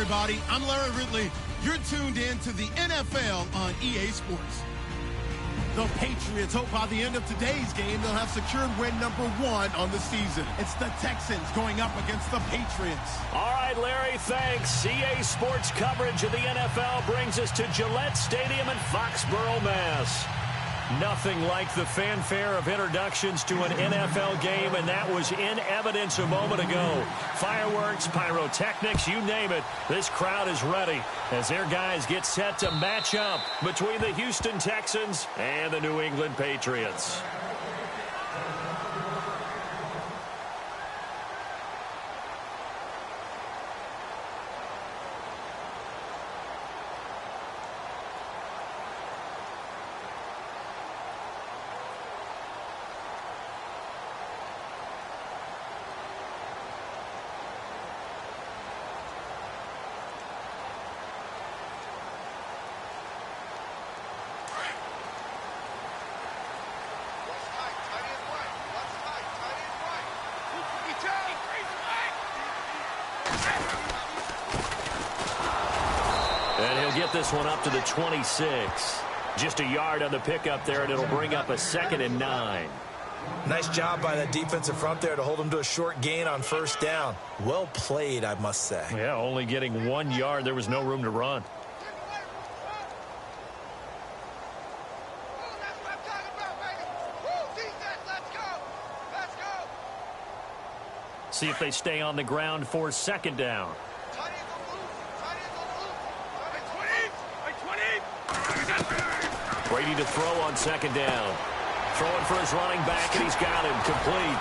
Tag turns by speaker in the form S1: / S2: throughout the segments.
S1: everybody. I'm Larry Ridley. You're tuned in to the NFL on EA Sports. The Patriots hope by the end of today's game they'll have secured win number 1 on the season. It's the Texans going up against the Patriots.
S2: All right, Larry, thanks. EA Sports coverage of the NFL brings us to Gillette Stadium in Foxborough, Mass. Nothing like the fanfare of introductions to an NFL game, and that was in evidence a moment ago. Fireworks, pyrotechnics, you name it. This crowd is ready as their guys get set to match up between the Houston Texans and the New England Patriots. And he'll get this one up to the 26. Just a yard on the pickup there, and it'll bring up a 2nd and 9.
S3: Nice job by that defensive front there to hold him to a short gain on first down. Well played, I must say.
S2: Yeah, only getting 1 yard. There was no room to run. See if they stay on the ground for 2nd down. Brady to throw on 2nd down. Throwing for his running back, and he's got him complete.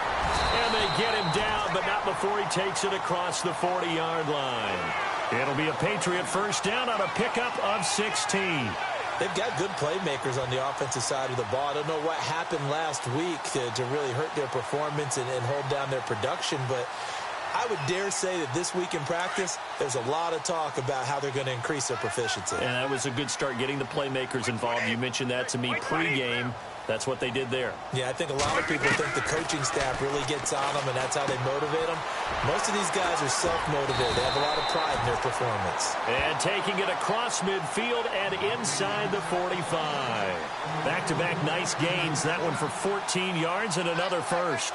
S2: And they get him down, but not before he takes it across the 40-yard line. It'll be a Patriot first down on a pickup of 16.
S3: They've got good playmakers on the offensive side of the ball. I don't know what happened last week to really hurt their performance and hold down their production, but I would dare say that this week in practice, there's a lot of talk about how they're going to increase their proficiency.
S2: And that was a good start, getting the playmakers involved. You mentioned that to me pregame. That's what they did there.
S3: Yeah, I think a lot of people think the coaching staff really gets on them, and that's how they motivate them. Most of these guys are self-motivated. They have a lot of pride in their performance.
S2: And taking it across midfield and inside the 45. Back-to-back nice gains. That one for 14 yards and another first.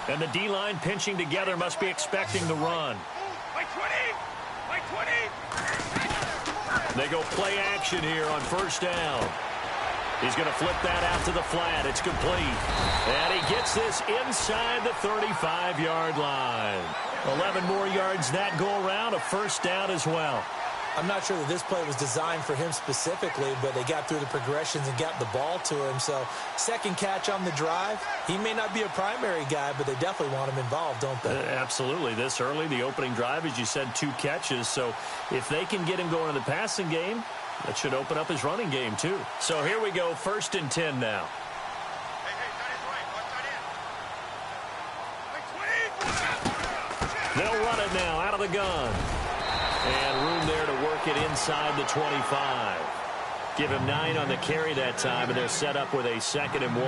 S2: And the D-line pinching together, must be expecting the run. They go play action here on first down. He's going to flip that out to the flat. It's complete. And he gets this inside the 35-yard line. 11 more yards that go around, a first down as well.
S3: I'm not sure that this play was designed for him specifically, but they got through the progressions and got the ball to him. So, second catch on the drive. He may not be a primary guy, but they definitely want him involved, don't they?
S2: Absolutely. This early, the opening drive, as you said, 2 catches. So, if they can get him going in the passing game, that should open up his running game, too. So, here we go, 1st and 10 now. They'll run it now out of the gun. And room there to work it inside the 25. Give him 9 on the carry that time, and they're set up with a 2nd and 1.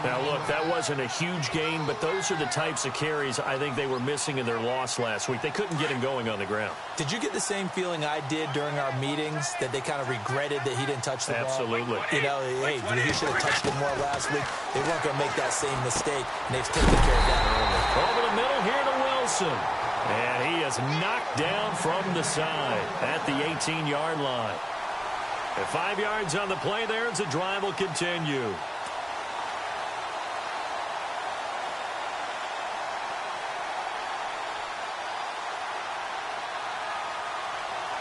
S2: Now, look, that wasn't a huge gain, but those are the types of carries I think they were missing in their loss last week. They couldn't get him going on the ground.
S3: Did you get the same feeling I did during our meetings, that they kind of regretted that he didn't touch the ball?
S2: Absolutely.
S3: You know, hey, he should have touched it more last week. They weren't going to make that same mistake, and they've taken care of that early.
S2: Over the middle here to Wilson. And he is knocked down from the side at the 18-yard line. And 5 yards on the play there as the drive will continue.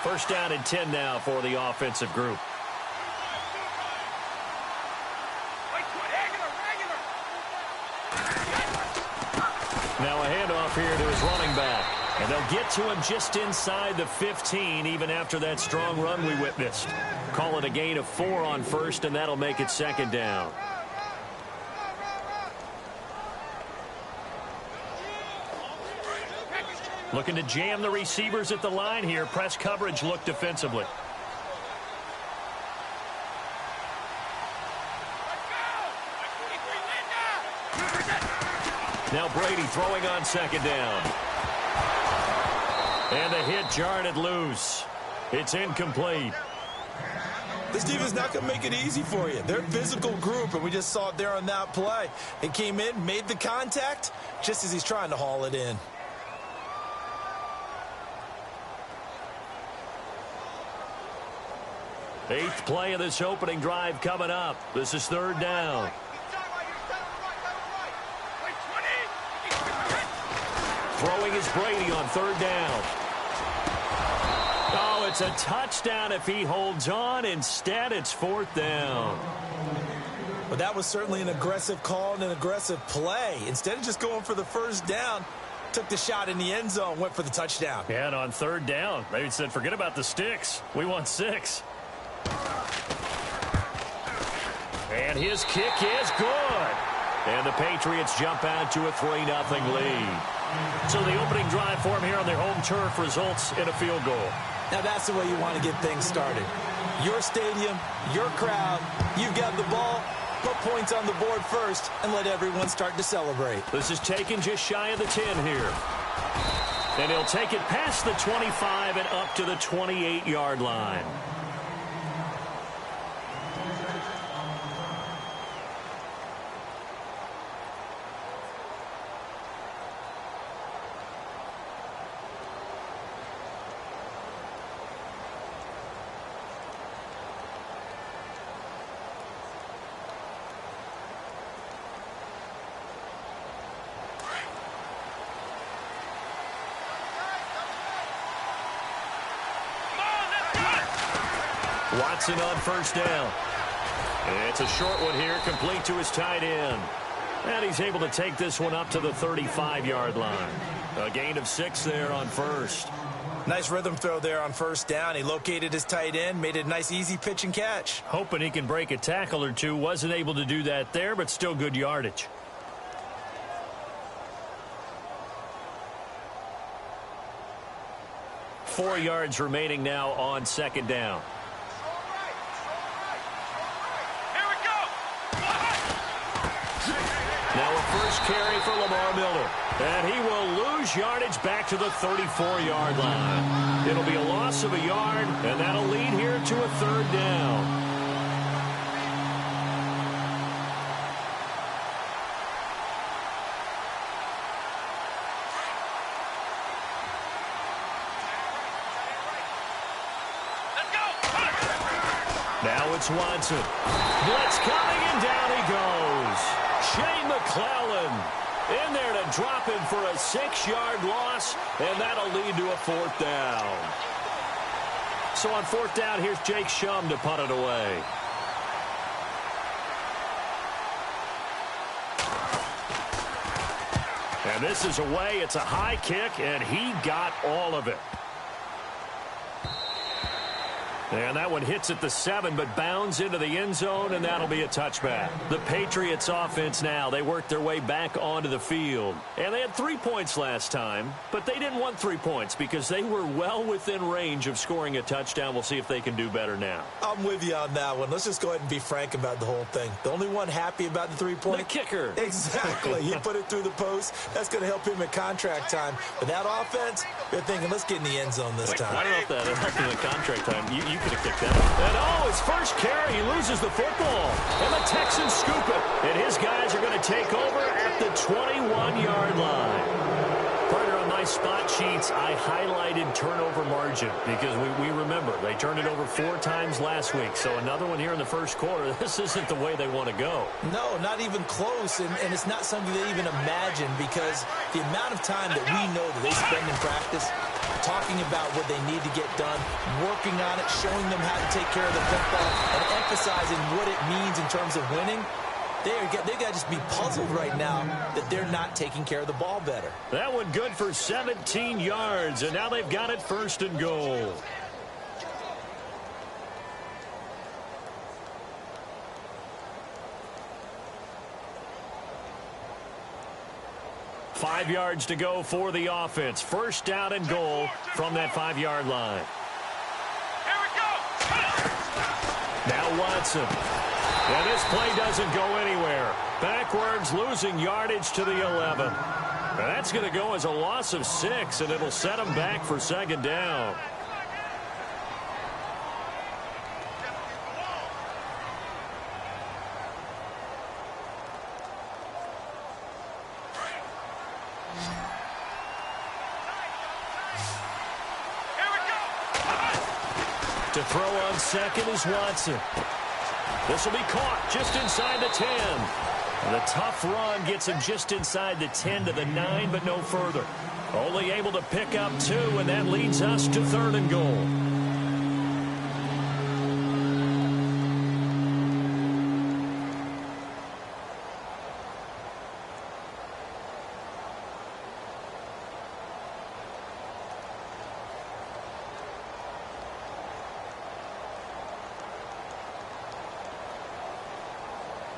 S2: First down and 10 now for the offensive group. Now a handoff here to his running back. And they'll get to him just inside the 15, even after that strong run we witnessed. Call it a gain of 4 on first, and that'll make it second down. Looking to jam the receivers at the line here. Press coverage look defensively. Now Brady throwing on second down. And the hit jarred it loose. It's incomplete.
S3: This defense is not going to make it easy for you. They're a physical group, and we just saw it there on that play. It came in, made the contact, just as he's trying to haul it in.
S2: Eighth play of this opening drive coming up. This is third down. Throwing is Brady on third down. Oh, it's a touchdown if he holds on. Instead, it's fourth down.
S3: But that was certainly an aggressive call and an aggressive play. Instead of just going for the first down, took the shot in the end zone, went for the touchdown.
S2: Yeah, and on third down, they said, forget about the sticks. We want 6. And his kick is good. And the Patriots jump out to a 3-0 lead. So the opening drive for him here on their home turf results in a field goal.
S3: Now that's the way you want to get things started. Your stadium, your crowd, you've got the ball, put points on the board first, and let everyone start to celebrate.
S2: This is taken just shy of the 10 here. And he'll take it past the 25 and up to the 28-yard line. Watson on first down. It's a short one here, complete to his tight end. And he's able to take this one up to the 35-yard line. A gain of 6 there on first.
S3: Nice rhythm throw there on first down. He located his tight end, made it a nice easy pitch and catch.
S2: Hoping he can break a tackle or two. Wasn't able to do that there, but still good yardage. Four yards remaining now on second down. Now a first carry for Lamar Miller. And he will lose yardage back to the 34-yard line. It'll be a loss of a yard, and that'll lead here to a third down. Now it's Watson. Blitz coming, and down he goes. Shane McClellan in there to drop him for a 6-yard loss, and that'll lead to a fourth down. So on fourth down, here's Jake Shum to punt it away. And this is away. It's a high kick, and he got all of it. And that one hits at the 7, but bounds into the end zone, and that'll be a touchback. The Patriots offense now, they worked their way back onto the field. And they had 3 points last time, but they didn't want 3 points because they were well within range of scoring a touchdown. We'll see if they can do better now.
S3: I'm with you on that one. Let's just go ahead and be frank about the whole thing. The only one happy about the 3-point?
S2: The kicker.
S3: Exactly. He put it through the post. That's going to help him at contract time. But that offense, they're thinking, let's get in the end zone this time.
S2: I don't know if that helped him at contract time. You could have kicked that. And oh, his first carry, he loses the football. And the Texans scoop it. And his guys are going to take over at the 21-yard line. Partner, on my spot sheets, I highlighted turnover margin because we remember they turned it over 4 times last week. So another one here in the first quarter. This isn't the way they want to go.
S3: No, not even close. And it's not something they even imagine because the amount of time that we know that they spend in practice talking about what they need to get done, working on it, showing them how to take care of the football, and emphasizing what it means in terms of winning. They've got to just be puzzled right now that they're not taking care of the ball better.
S2: That one good for 17 yards, and now they've got it 1st and goal. Five yards to go for the offense. 1st down and goal from that 5-yard line.
S4: Here we go.
S2: Now Watson. And this play doesn't go anywhere. Backwards, losing yardage to the 11. And that's going to go as a loss of 6, and it'll set them back for 2nd down. To throw on 2nd is Watson. This will be caught just inside the 10. And the tough run gets him just inside the 10 to the 9, but no further. Only able to pick up 2, and that leads us to 3rd and goal.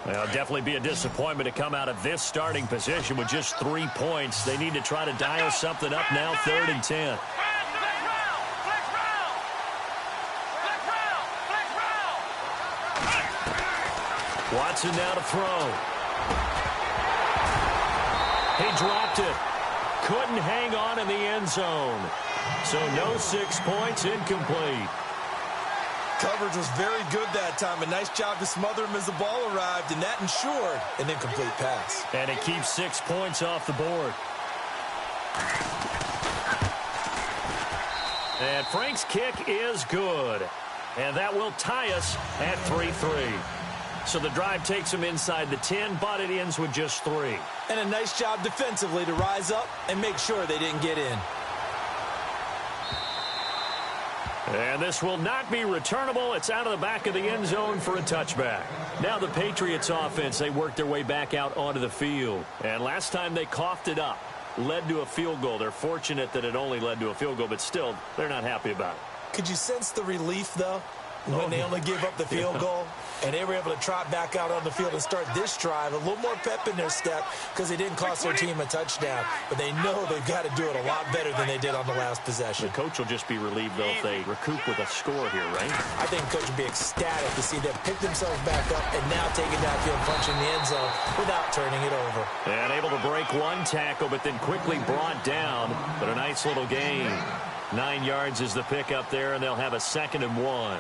S2: Well, it'll definitely be a disappointment to come out of this starting position with just 3 points. They need to try to dial something up now, 3rd and 10. Watson now to throw. He dropped it. Couldn't hang on in the end zone. So no 6 points, incomplete.
S3: Coverage was very good that time. A nice job to smother him as the ball arrived, and that ensured an incomplete pass.
S2: And it keeps 6 points off the board. And Frank's kick is good. And that will tie us at 3-3. So the drive takes them inside the 10, but it ends with just 3.
S3: And a nice job defensively to rise up and make sure they didn't get in.
S2: And this will not be returnable. It's out of the back of the end zone for a touchback. Now the Patriots offense, they worked their way back out onto the field. And last time they coughed it up, led to a field goal. They're fortunate that it only led to a field goal, but still, they're not happy about it.
S3: Could you sense the relief, though, when they only gave up the field goal? And they were able to trot back out on the field and start this drive. A little more pep in their step because they didn't cost their team a touchdown. But they know they've got to do it a lot better than they did on the last possession.
S2: The coach will just be relieved, though, if they recoup with a score here, right?
S3: I think the coach will be ecstatic to see them pick themselves back up and now take it downfield, punch in the end zone without turning it over.
S2: And able to break one tackle, but then quickly brought down. But a nice little gain. 9 yards is the pickup there, and they'll have a 2nd and 1.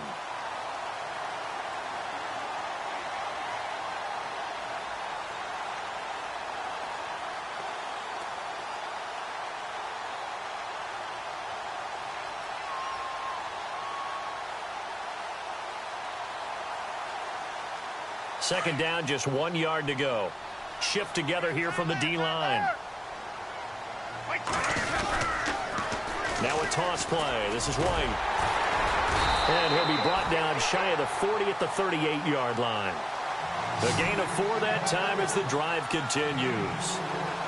S2: Second down, just 1 yard to go. Shift together here from the D-line. Now a toss play. This is White. And he'll be brought down shy of the 40 at the 38-yard line. The gain of 4 that time as the drive continues.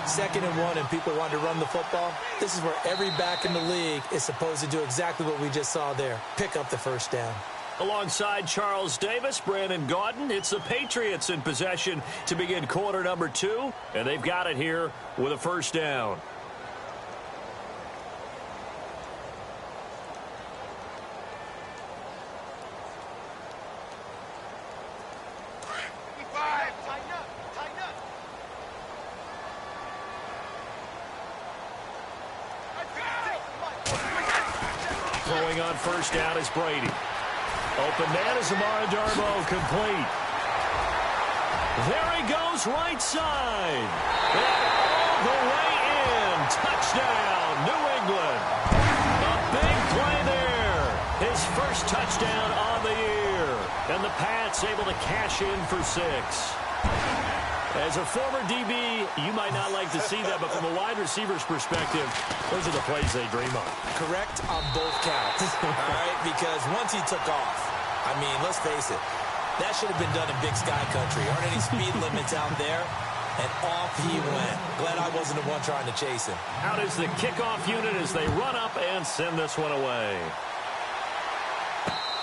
S3: 2nd and 1, and people want to run the football. This is where every back in the league is supposed to do exactly what we just saw there. Pick up the 1st down.
S2: Alongside Charles Davis, Brandon Gaudin, it's the Patriots in possession to begin quarter number 2, and they've got it here with a 1st down. Throwing on 1st down is Brady. Open man is Amara Darboh, complete. There he goes, right side. And all the way in. Touchdown, New England. A big play there. His first touchdown on the year. And the Pats able to cash in for 6. As a former DB, you might not like to see that, but from a wide receiver's perspective, those are the plays they dream of.
S3: Correct on both counts, all right? Because once he took off, I mean, let's face it, That should have been done in Big Sky Country. Aren't any speed limits out there? And off he went. Glad I wasn't the one trying to chase him.
S2: Out is the kickoff unit as they run up and send this one away.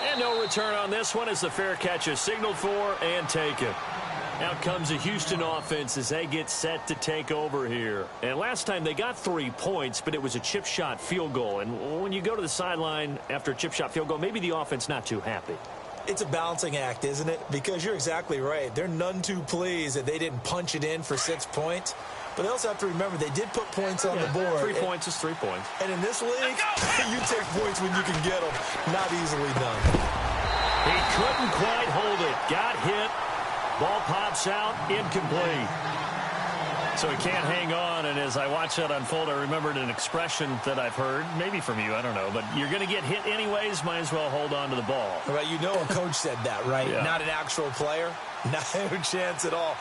S2: And no return on this one as the fair catch is signaled for and taken. Out comes the Houston offense as they get set to take over here. And last time they got 3 points, but it was a chip shot field goal. And when you go to the sideline after a chip shot field goal, maybe the offense not too happy.
S3: It's a balancing act, isn't it? Because you're exactly right. They're none too pleased that they didn't punch it in for 6 points. But they also have to remember they did put points on the board.
S2: 3 points is 3 points.
S3: And in this league, you take points when you can get them. Not easily done.
S2: He couldn't quite hold it. Got hit. Ball pops out. Incomplete. So he can't hang on, and as I watch that unfold, I remembered an expression that I've heard, maybe from you, I don't know, but you're going to get hit anyways, might as well hold on to the ball.
S3: Right, you know a coach said that, right?
S2: Yeah.
S3: Not an actual player. No chance at all.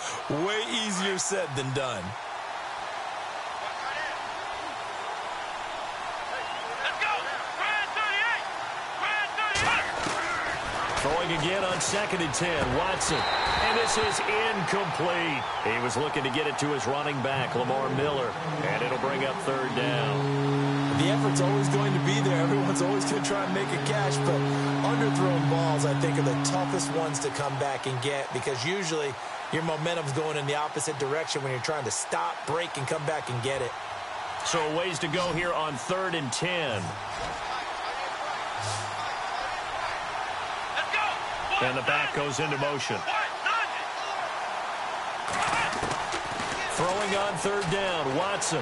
S3: Way easier said than done.
S4: Let's go. Brad 38. Brad 38.
S2: Throwing again on 2nd and 10. Watson. And this is incomplete. He was looking to get it to his running back, Lamar Miller. And it'll bring up 3rd down.
S3: The effort's always going to be there. Everyone's always going to try and make a catch. But underthrown balls, I think, are the toughest ones to come back and get. Because usually your momentum's going in the opposite direction when you're trying to stop, break, and come back and get it.
S2: So a ways to go here on 3rd and 10.
S4: Let's go.
S2: And the back goes into motion. Throwing on 3rd down, Watson.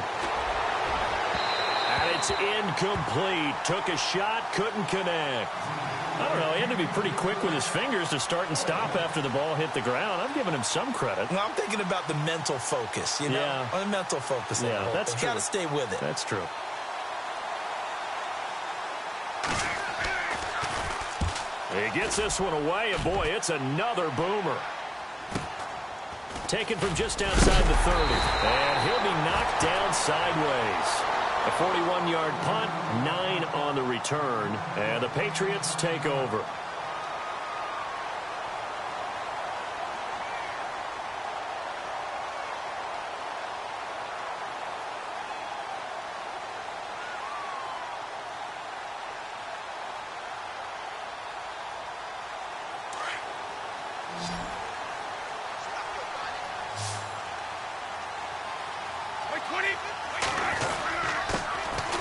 S2: And it's incomplete. Took a shot, couldn't connect. I don't know, he had to be pretty quick with his fingers to start and stop after the ball hit the ground. I'm giving him some credit.
S3: Well, I'm thinking about the mental focus, you know?
S2: Yeah.
S3: The mental focus.
S2: Yeah, that's true.
S3: Got to stay with it.
S2: That's true. He gets this one away, and boy, it's another boomer. Taken from just outside the 30. And he'll be knocked down sideways. A 41-yard punt, 9 on the return. And the Patriots take over.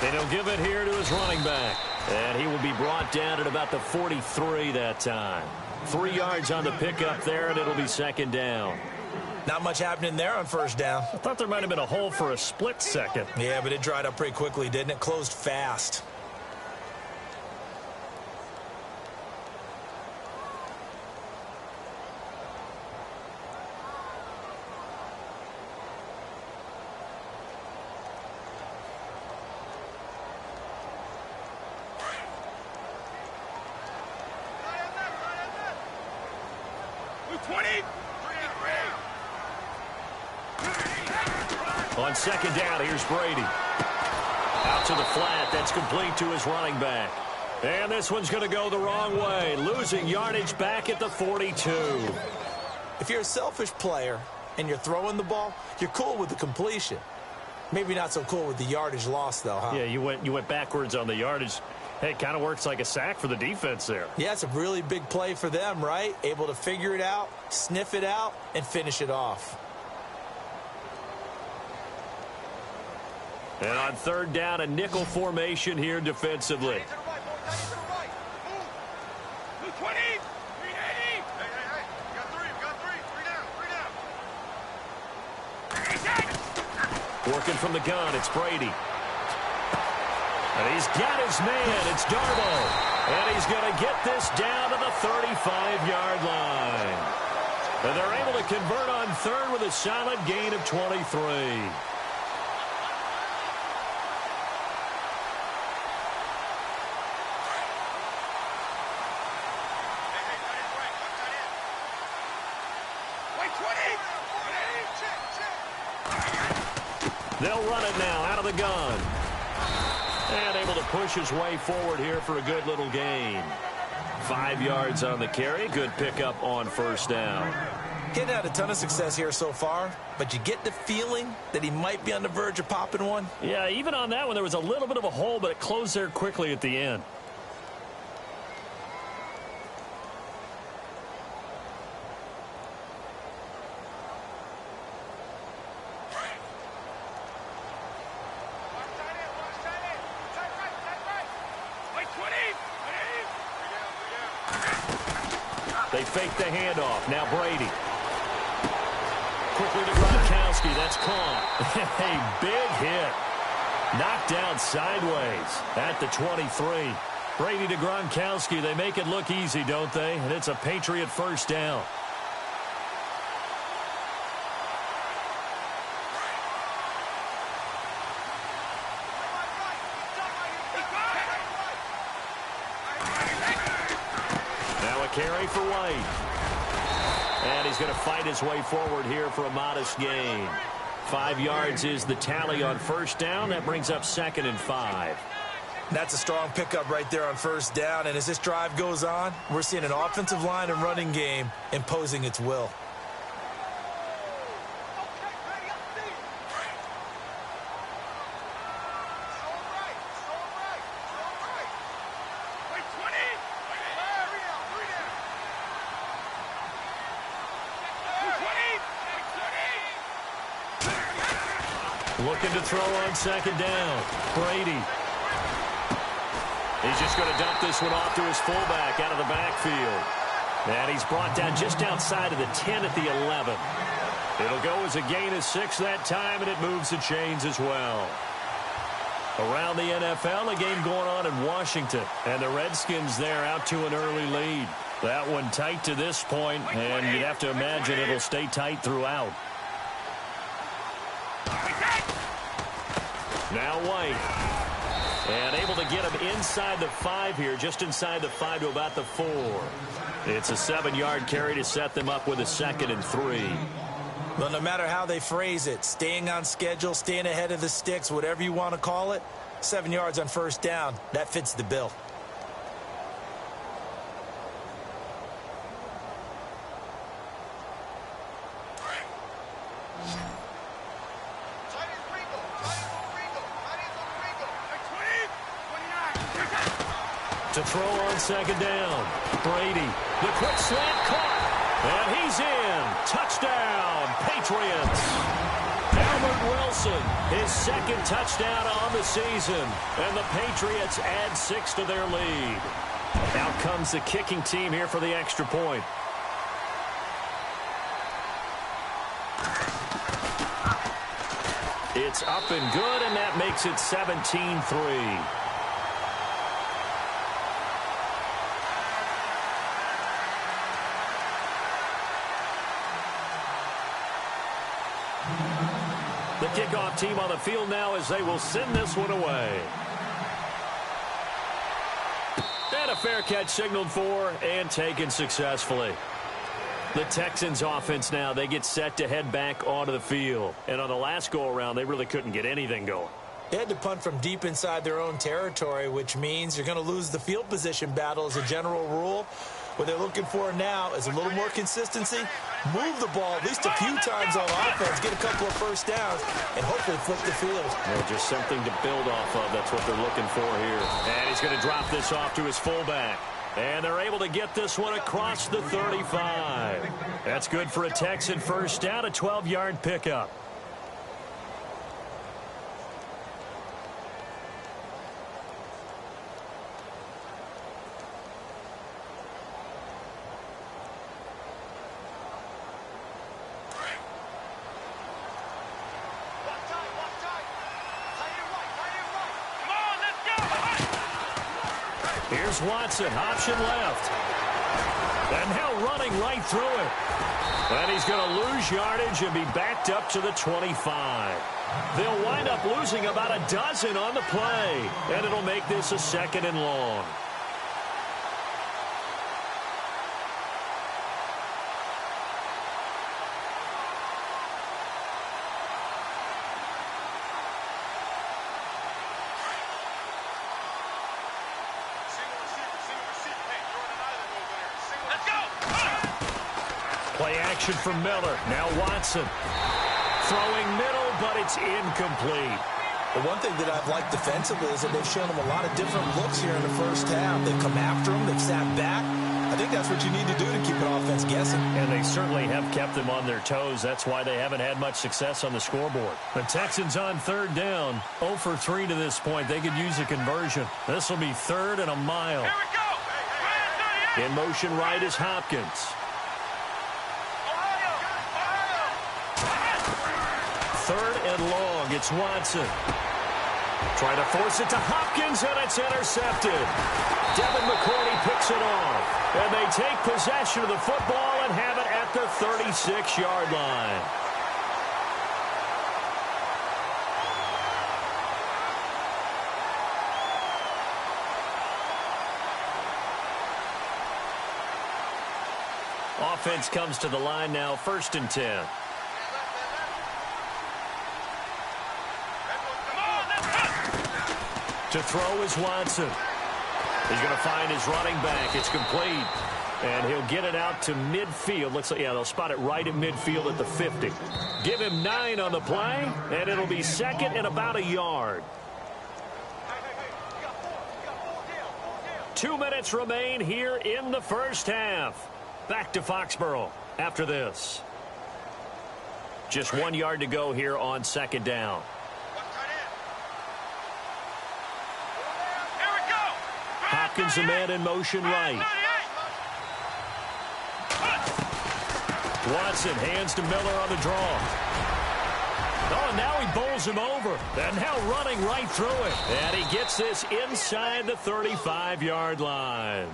S2: And he'll give it here to his running back. And he will be brought down at about the 43 that time. 3 yards on the pickup there, and it'll be 2nd down.
S3: Not much happening there on 1st down.
S2: I thought there might have been a hole for a split second.
S3: Yeah, but it dried up pretty quickly, didn't it? Closed fast.
S2: On 2nd down, here's Brady. Out to the flat. That's complete to his running back. And this one's going to go the wrong way. Losing yardage back at the 42.
S3: If you're a selfish player and you're throwing the ball, you're cool with the completion. Maybe not so cool with the yardage loss, though, huh?
S2: Yeah, you went backwards on the yardage. Hey, it kind of works like a sack for the defense there.
S3: Yeah, it's a really big play for them, right? Able to figure it out, sniff it out, and finish it off.
S2: And on 3rd down, a nickel formation here defensively. Working from the gun, it's Brady. And he's got his man, it's Darbo. And he's going to get this down to the 35-yard line. And they're able to convert on 3rd with a solid gain of 23. They'll run it now out of the gun. And able to push his way forward here for a good little gain. 5 yards on the carry. Good pickup on first down.
S3: He's had a ton of success here so far, but you get the feeling that he might be on the verge of popping one.
S2: Yeah, even on that one, there was a little bit of a hole, but it closed there quickly at the end. They fake the handoff. Now Brady. Quickly to Gronkowski. That's caught. A big hit. Knocked down sideways at the 23. Brady to Gronkowski. They make it look easy, don't they? And it's a Patriot first down. Carry for White. And he's going to fight his way forward here for a modest gain. 5 yards is the tally on first down. That brings up 2nd and 5.
S3: That's a strong pickup right there on first down. And as this drive goes on, we're seeing an offensive line and running game imposing its will.
S2: Looking to throw on second down. Brady. He's just going to dump this one off to his fullback out of the backfield. And he's brought down just outside of the 10 at the 11. It'll go as a gain of 6 that time, and it moves the chains as well. Around the NFL, a game going on in Washington. And the Redskins there out to an early lead. That one tight to this point, and you'd have to imagine it'll stay tight throughout. Now White. And able to get him inside the 5 here, just inside the 5 to about the 4. It's a 7-yard carry to set them up with a 2nd and 3.
S3: Well, no matter how they phrase it, staying on schedule, staying ahead of the sticks, whatever you want to call it, 7 yards on first down, that fits the bill.
S2: To throw on second down. Brady. The quick slant caught. And he's in. Touchdown, Patriots. Albert Wilson, his 2nd touchdown on the season. And the Patriots add 6 to their lead. Out comes the kicking team here for the extra point. It's up and good, and that makes it 17-3. The kickoff team on the field now as they will send this one away. And a fair catch signaled for and taken successfully. The Texans offense now, they get set to head back onto the field. And on the last go-around, they really couldn't get anything going.
S3: They had to punt from deep inside their own territory, which means you're going to lose the field position battle as a general rule. What they're looking for now is a little more consistency, move the ball at least a few times on offense, get a couple of first downs, and hopefully flip the field.
S2: Well, just something to build off of. That's what they're looking for here. And he's going to drop this off to his fullback. And they're able to get this one across the 35. That's good for a Texan first down, a 12-yard pickup. Here's Watson, option left. And now running right through it. And he's going to lose yardage and be backed up to the 25. They'll wind up losing about a dozen on the play. And it'll make this a 2nd and long. Play action from Miller. Now Watson. Throwing middle, but it's incomplete.
S3: The one thing that I've liked defensively is that they've shown them a lot of different looks here in the first half. They've come after them. They've sat back. I think that's what you need to do to keep an offense guessing.
S2: And they certainly have kept them on their toes. That's why they haven't had much success on the scoreboard. The Texans on third down. 0 for 3 to this point. They could use a conversion. This will be 3rd and a mile.
S4: Here we go.
S2: In motion right is Hopkins. Third and long. It's Watson. Trying to force it to Hopkins, and it's intercepted. Devin McCourty picks it off. And they take possession of the football and have it at the 36-yard line. Offense comes to the line now, 1st and 10. To throw is Watson. He's going to find his running back. It's complete. And he'll get it out to midfield. Looks like, yeah, they'll spot it right at midfield at the 50. Give him 9 on the play, and it'll be 2nd and about a yard. 2 minutes remain here in the first half. Back to Foxborough after this. Just 1 yard to go here on 2nd down. Hopkins, a man in motion right. Watson hands to Miller on the draw. Oh, and now he bowls him over. And now running right through it. And he gets this inside the 35-yard line.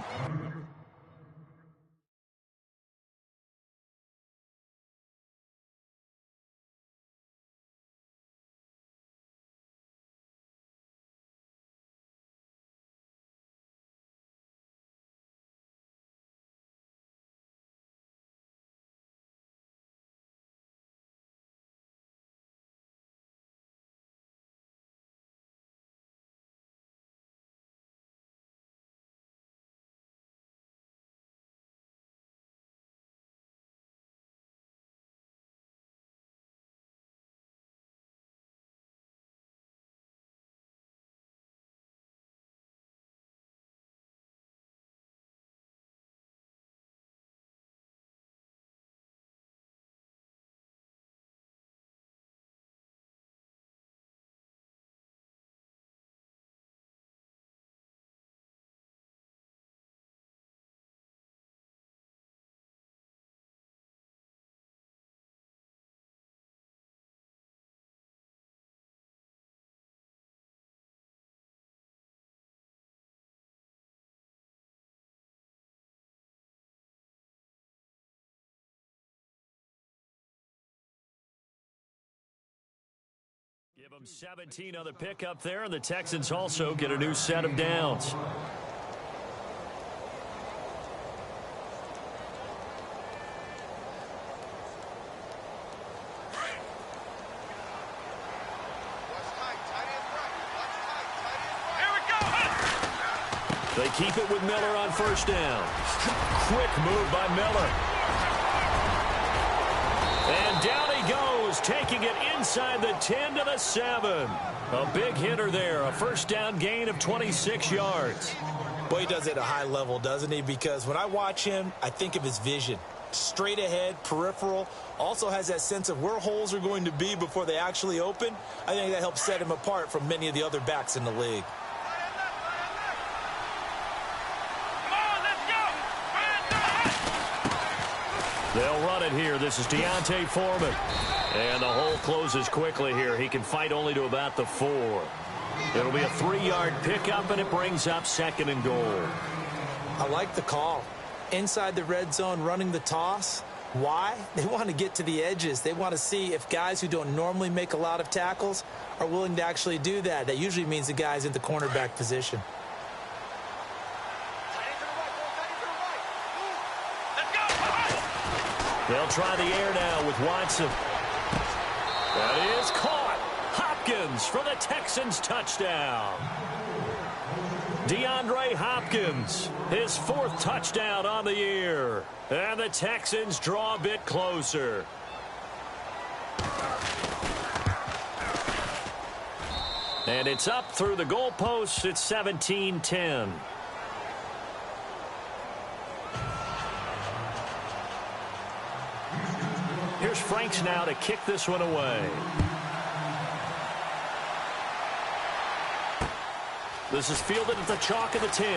S2: Give them 17 on the pickup there, and the Texans also get a new set of downs. They keep it with Miller on 1st down. Quick move by Miller. And down he goes, taking it inside the 10 to the 7. A big hitter there, a 1st down gain of 26 yards.
S3: Well, he does it at a high level, doesn't he? Because when I watch him, I think of his vision. Straight ahead, peripheral, also has that sense of where holes are going to be before they actually open. I think that helps set him apart from many of the other backs in the league.
S2: They'll run it here. This is Deontay Foreman. And the hole closes quickly here. He can fight only to about the 4. It'll be a 3-yard pickup, and it brings up 2nd and goal.
S3: I like the call. Inside the red zone, running the toss. Why? They want to get to the edges. They want to see if guys who don't normally make a lot of tackles are willing to actually do that. That usually means the guy's in the cornerback position.
S2: They'll try the air now with Watson. That is caught. Hopkins for the Texans touchdown. DeAndre Hopkins, his 4th touchdown on the year. And the Texans draw a bit closer. And it's up through the goalposts. It's 17-10. Here's Franks now to kick this one away. This is fielded at the chalk of the 10.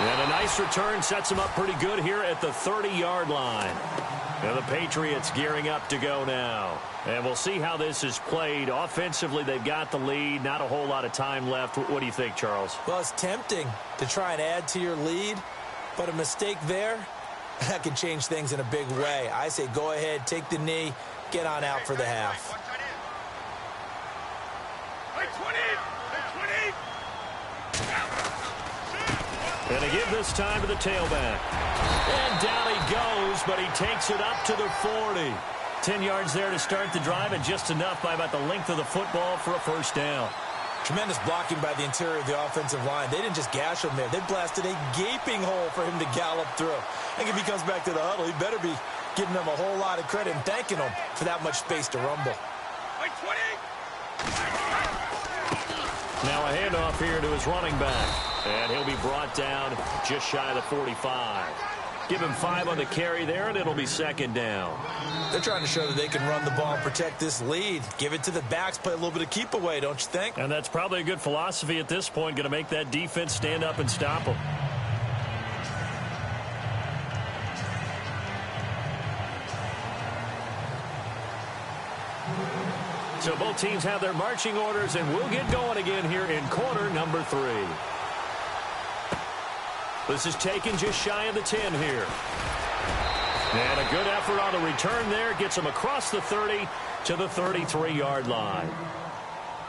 S2: And a nice return sets him up pretty good here at the 30-yard line. And the Patriots gearing up to go now. And we'll see how this is played. Offensively, they've got the lead. Not a whole lot of time left. What do you think, Charles?
S3: Well, it's tempting to try and add to your lead, but a mistake there, that can change things in a big way. I say go ahead, take the knee, get on out for the half.
S2: And they give this time to the tailback. And down he goes, but he takes it up to the 40. 10 yards there to start the drive, and just enough by about the length of the football for a first down.
S3: Tremendous blocking by the interior of the offensive line. They didn't just gash him there. They blasted a gaping hole for him to gallop through. I think if he comes back to the huddle, he better be giving them a whole lot of credit and thanking them for that much space to rumble.
S2: Now a handoff here to his running back. And he'll be brought down just shy of the 45. Give him 5 on the carry there, and it'll be 2nd down.
S3: They're trying to show that they can run the ball and protect this lead. Give it to the backs, play a little bit of keep away, don't you think?
S2: And that's probably a good philosophy at this point, going to make that defense stand up and stop them. So both teams have their marching orders, and we'll get going again here in quarter number 3. This is taken just shy of the 10 here. And a good effort on the return there. Gets him across the 30 to the 33-yard line.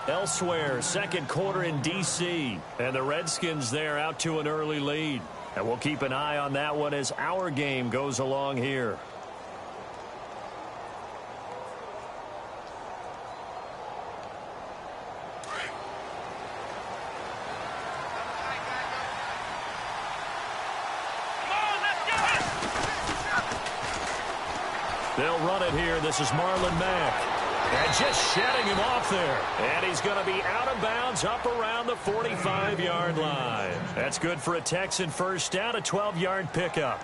S2: Elsewhere, 2nd quarter in D.C. And the Redskins there out to an early lead. And we'll keep an eye on that one as our game goes along here. They'll run it here. This is Marlon Mack. And just shedding him off there. And he's going to be out of bounds up around the 45-yard line. That's good for a Texan first down, a 12-yard pickup.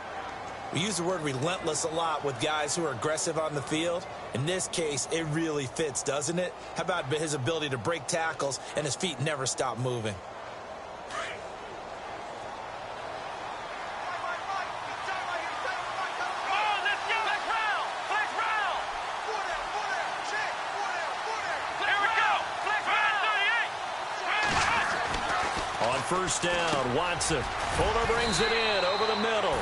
S3: We use the word relentless a lot with guys who are aggressive on the field. In this case, it really fits, doesn't it? How about his ability to break tackles and his feet never stop moving?
S2: First down, Watson. Fuller brings it in over the middle.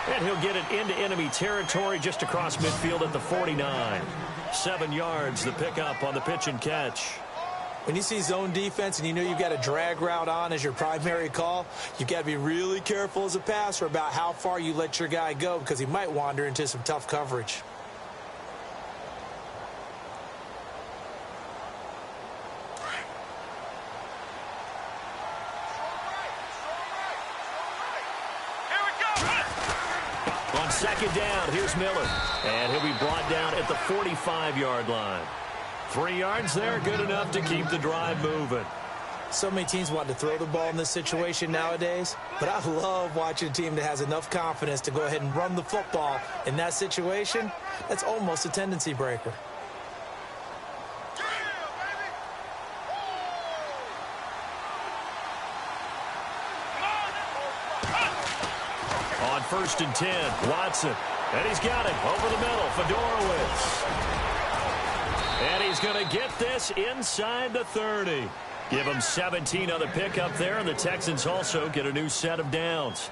S2: And he'll get it into enemy territory just across midfield at the 49. 7 yards, the pickup on the pitch and catch.
S3: When you see zone defense and you know you've got a drag route on as your primary call, you've got to be really careful as a passer about how far you let your guy go because he might wander into some tough coverage.
S2: Second down, here's Miller. And he'll be brought down at the 45-yard line. 3 yards there, good enough to keep the drive moving.
S3: So many teams want to throw the ball in this situation nowadays, but I love watching a team that has enough confidence to go ahead and run the football in that situation. That's almost a tendency breaker.
S2: On 1st and 10, Watson. And he's got it over the middle, Fedorowicz. And he's going to get this inside the 30. Give him 17 on the pickup there, and the Texans also get a new set of downs.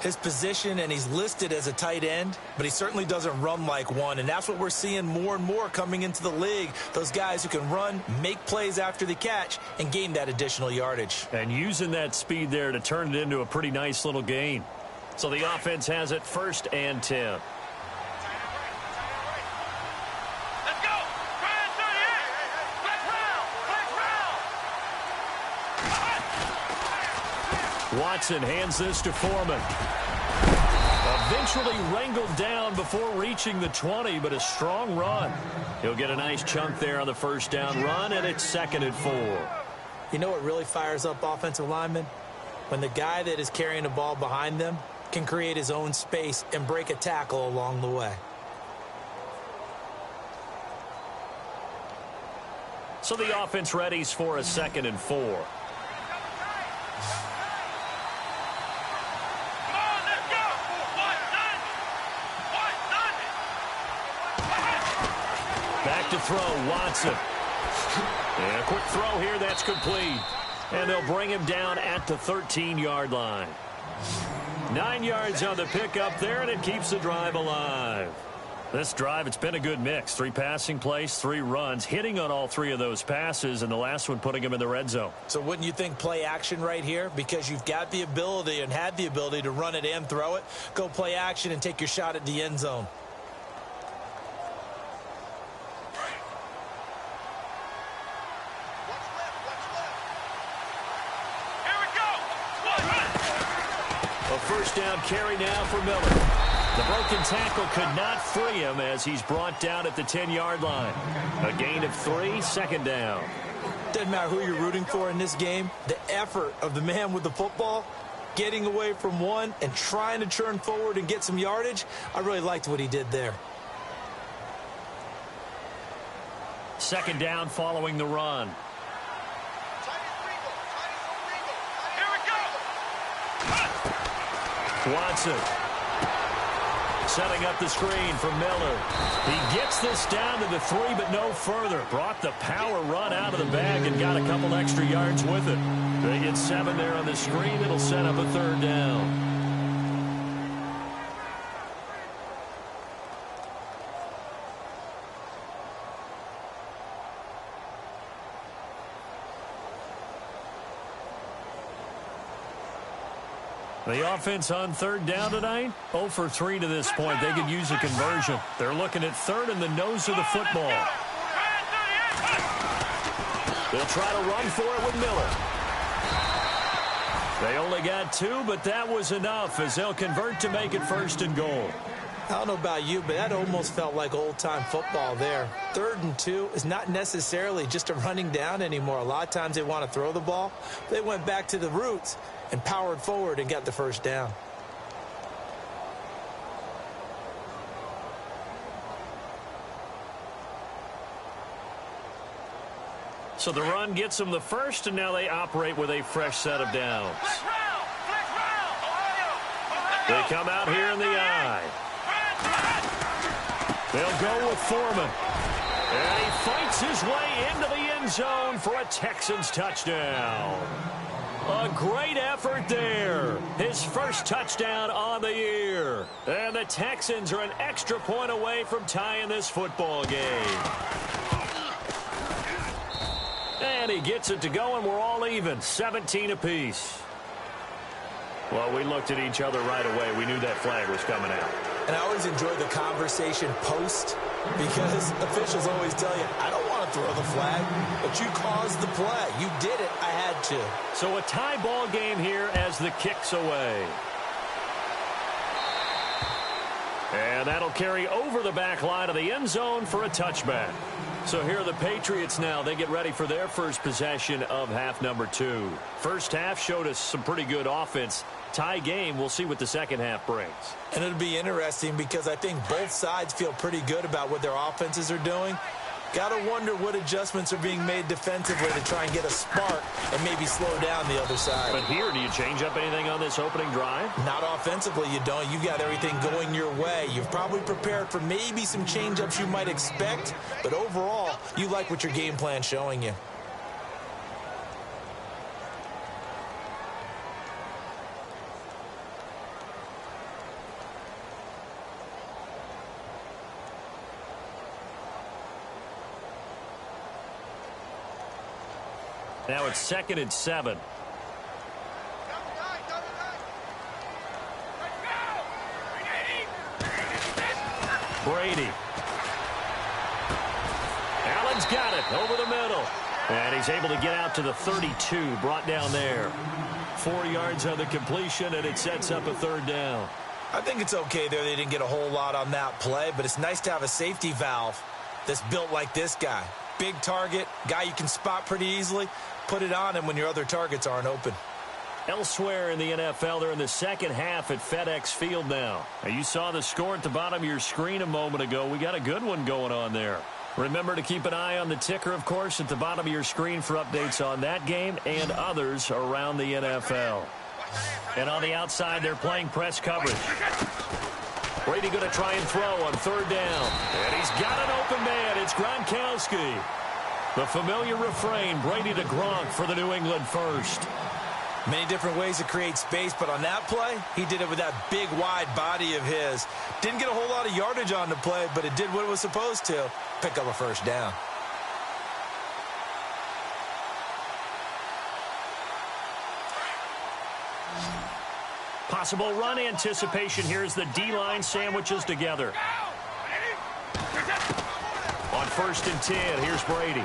S3: His position, and he's listed as a tight end, but he certainly doesn't run like one, and that's what we're seeing more and more coming into the league. Those guys who can run, make plays after the catch, and gain that additional yardage.
S2: And using that speed there to turn it into a pretty nice little gain. So the offense has it 1st and 10. Watson hands this to Foreman. Eventually wrangled down before reaching the 20, but a strong run. He'll get a nice chunk there on the first down run, and it's 2nd and 4.
S3: You know what really fires up offensive linemen? When the guy that is carrying the ball behind them can create his own space and break a tackle along the way.
S2: So the offense readies for a 2nd and 4. Back to throw, Watson. And a quick throw here, that's complete. And they'll bring him down at the 13-yard line. 9 yards on the pickup there, and it keeps the drive alive. This drive, it's been a good mix. 3 passing plays, 3 runs, hitting on all 3 of those passes, and the last one putting him in the red zone.
S3: So wouldn't you think play action right here? Because you've got the ability and had the ability to run it and throw it. Go play action and take your shot at the end zone.
S2: A first down carry now for Miller. The broken tackle could not free him as he's brought down at the 10-yard line. A gain of 3, 2nd down.
S3: Doesn't matter who you're rooting for in this game. The effort of the man with the football, getting away from one and trying to turn forward and get some yardage, I really liked what he did there.
S2: 2nd down following the run. Watson setting up the screen for Miller. He gets this down to the 3, but no further. Brought the power run out of the bag and got a couple extra yards with it. They get 7 there on the screen. It'll set up a 3rd down. The offense on 3rd down tonight, 0 for 3 to this point. They could use a conversion. They're looking at 3rd and the nose of the football. They'll try to run for it with Miller. They only got 2, but that was enough as they'll convert to make it 1st and goal.
S3: I don't know about you, but that almost felt like old-time football there. 3rd and 2 is not necessarily just a running down anymore. A lot of times they want to throw the ball. They went back to the roots and powered forward and got the 1st down.
S2: So the run gets them the 1st, and now they operate with a fresh set of downs. They come out here in the I. They'll go with Foreman. And he fights his way into the end zone for a Texans touchdown. A great effort there. His first touchdown on the year. And the Texans are an extra point away from tying this football game. And he gets it to go, and we're all even, 17 apiece. Well, we looked at each other right away. We knew that flag was coming out.
S3: And I always enjoy the conversation post because officials always tell you, I don't want to throw the flag, but you caused the play. You did it. I had to.
S2: So a tie ball game here as the kick's away. And that'll carry over the back line of the end zone for a touchback. So here are the Patriots now. They get ready for their first possession of half number 2. First half showed us some pretty good offense. Tie game, we'll see what the second half brings.
S3: And it'll be interesting because I think both sides feel pretty good about what their offenses are doing. Got to wonder what adjustments are being made defensively to try and get a spark and maybe slow down the other side.
S2: But here, do you change up anything on this opening drive?
S3: Not offensively, you don't. You got everything going your way. You've probably prepared for maybe some change-ups you might expect, but overall, you like what your game plan's showing you.
S2: Now it's 2nd and 7. Brady. Allen's got it over the middle. And he's able to get out to the 32, brought down there. 4 yards on the completion, and it sets up a third down.
S3: I think it's okay there. They didn't get a whole lot on that play, but it's nice to have a safety valve that's built like this guy. Big target, guy you can spot pretty easily. Put it on him when your other targets aren't open.
S2: Elsewhere in the NFL, they're in the second half at FedEx Field now. You saw the score at the bottom of your screen a moment ago. We got a good one going on there. Remember to keep an eye on the ticker, of course, at the bottom of your screen for updates on that game and others around the NFL. And on the outside, they're playing press coverage. Brady going to try and throw on third down. And he's got an open man. It's Gronkowski. The familiar refrain, Brady to Gronk for the New England first.
S3: Many different ways to create space, but on that play, he did it with that big, wide body of his. Didn't get a whole lot of yardage on the play, but it did what it was supposed to. Pick up a first down.
S2: Possible run anticipation here as the D-line sandwiches together. On 1st and 10, here's Brady.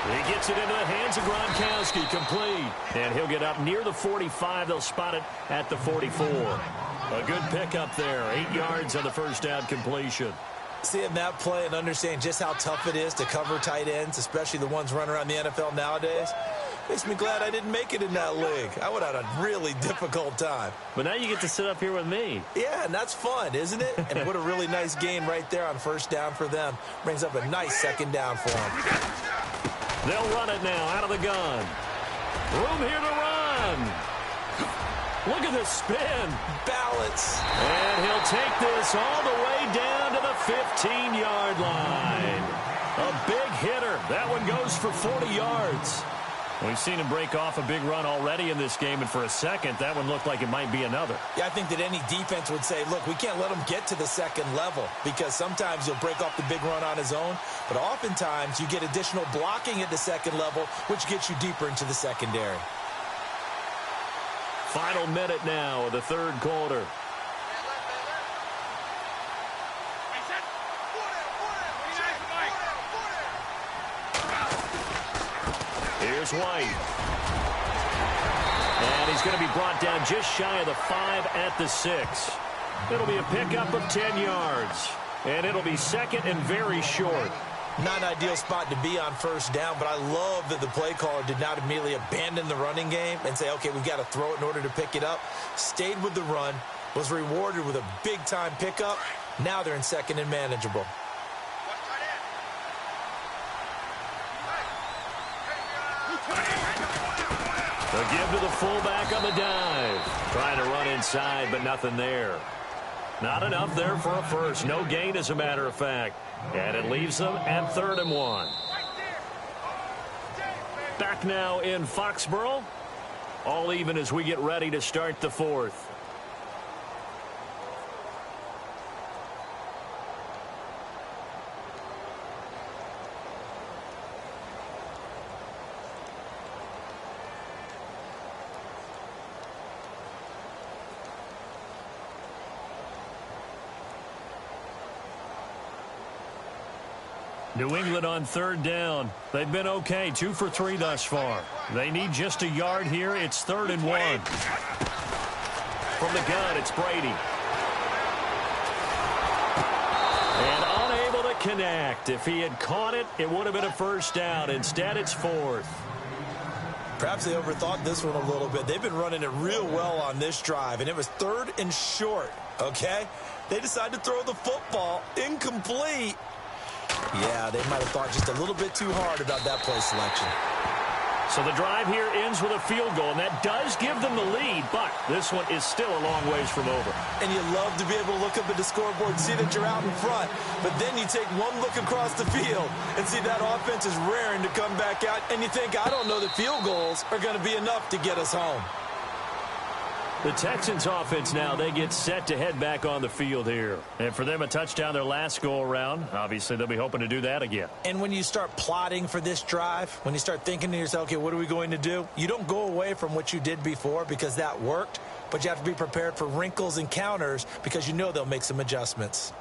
S2: He gets it into the hands of Gronkowski, complete. And he'll get up near the 45. They'll spot it at the 44. A good pickup there. 8 yards on the first down completion.
S3: Seeing that play and understanding just how tough it is to cover tight ends, especially the ones running around the NFL nowadays, makes me glad I didn't make it in that league. I would have had a really difficult time.
S2: But now you get to sit up here with me.
S3: Yeah, and that's fun, isn't it? And what a really nice gain right there on first down for them. Brings up a nice second down for them.
S2: They'll run it now out of the gun. Room here to run. Look at the spin.
S3: Balance.
S2: And he'll take this all the way down to the 15-yard line. A big hitter. That one goes for 40 yards. We've seen him break off a big run already in this game, and for a second, that one looked like it might be another.
S3: Yeah, I think that any defense would say, look, we can't let him get to the second level because sometimes he'll break off the big run on his own, but oftentimes you get additional blocking at the second level, which gets you deeper into the secondary.
S2: Final minute now of the third quarter. Here's White. And he's going to be brought down just shy of the 5 at the 6. It'll be a pickup of 10 yards. And it'll be second and very short.
S3: Not an ideal spot to be on first down, but I love that the play caller did not immediately abandon the running game and say, okay, we've got to throw it in order to pick it up. Stayed with the run, was rewarded with a big-time pickup. Now they're in second and manageable.
S2: The give to the fullback on the dive. Trying to run inside, but nothing there. Not enough there for a first. No gain, as a matter of fact. And it leaves them at 3rd and 1. Back now in Foxborough. All even as we get ready to start the 4th. New England on 3rd down. They've been okay, 2 for 3 thus far. They need just a yard here. It's 3rd and 1. From the gun, it's Brady. And unable to connect. If he had caught it, it would have been a first down. Instead, it's 4th.
S3: Perhaps they overthought this one a little bit. They've been running it real well on this drive, and it was 3rd and short, okay? They decided to throw the football incomplete. Yeah, they might have thought just a little bit too hard about that play selection.
S2: So the drive here ends with a field goal, and that does give them the lead, but this one is still a long ways from over.
S3: And you love to be able to look up at the scoreboard and see that you're out in front, but then you take one look across the field and see that offense is raring to come back out, and you think, I don't know that field goals are going to be enough to get us home.
S2: The Texans offense now, they get set to head back on the field here. And for them, a touchdown their last go-around. Obviously, they'll be hoping to do that again.
S3: And when you start plotting for this drive, when you start thinking to yourself, okay, what are we going to do? You don't go away from what you did before because that worked, but you have to be prepared for wrinkles and counters because you know they'll make some adjustments.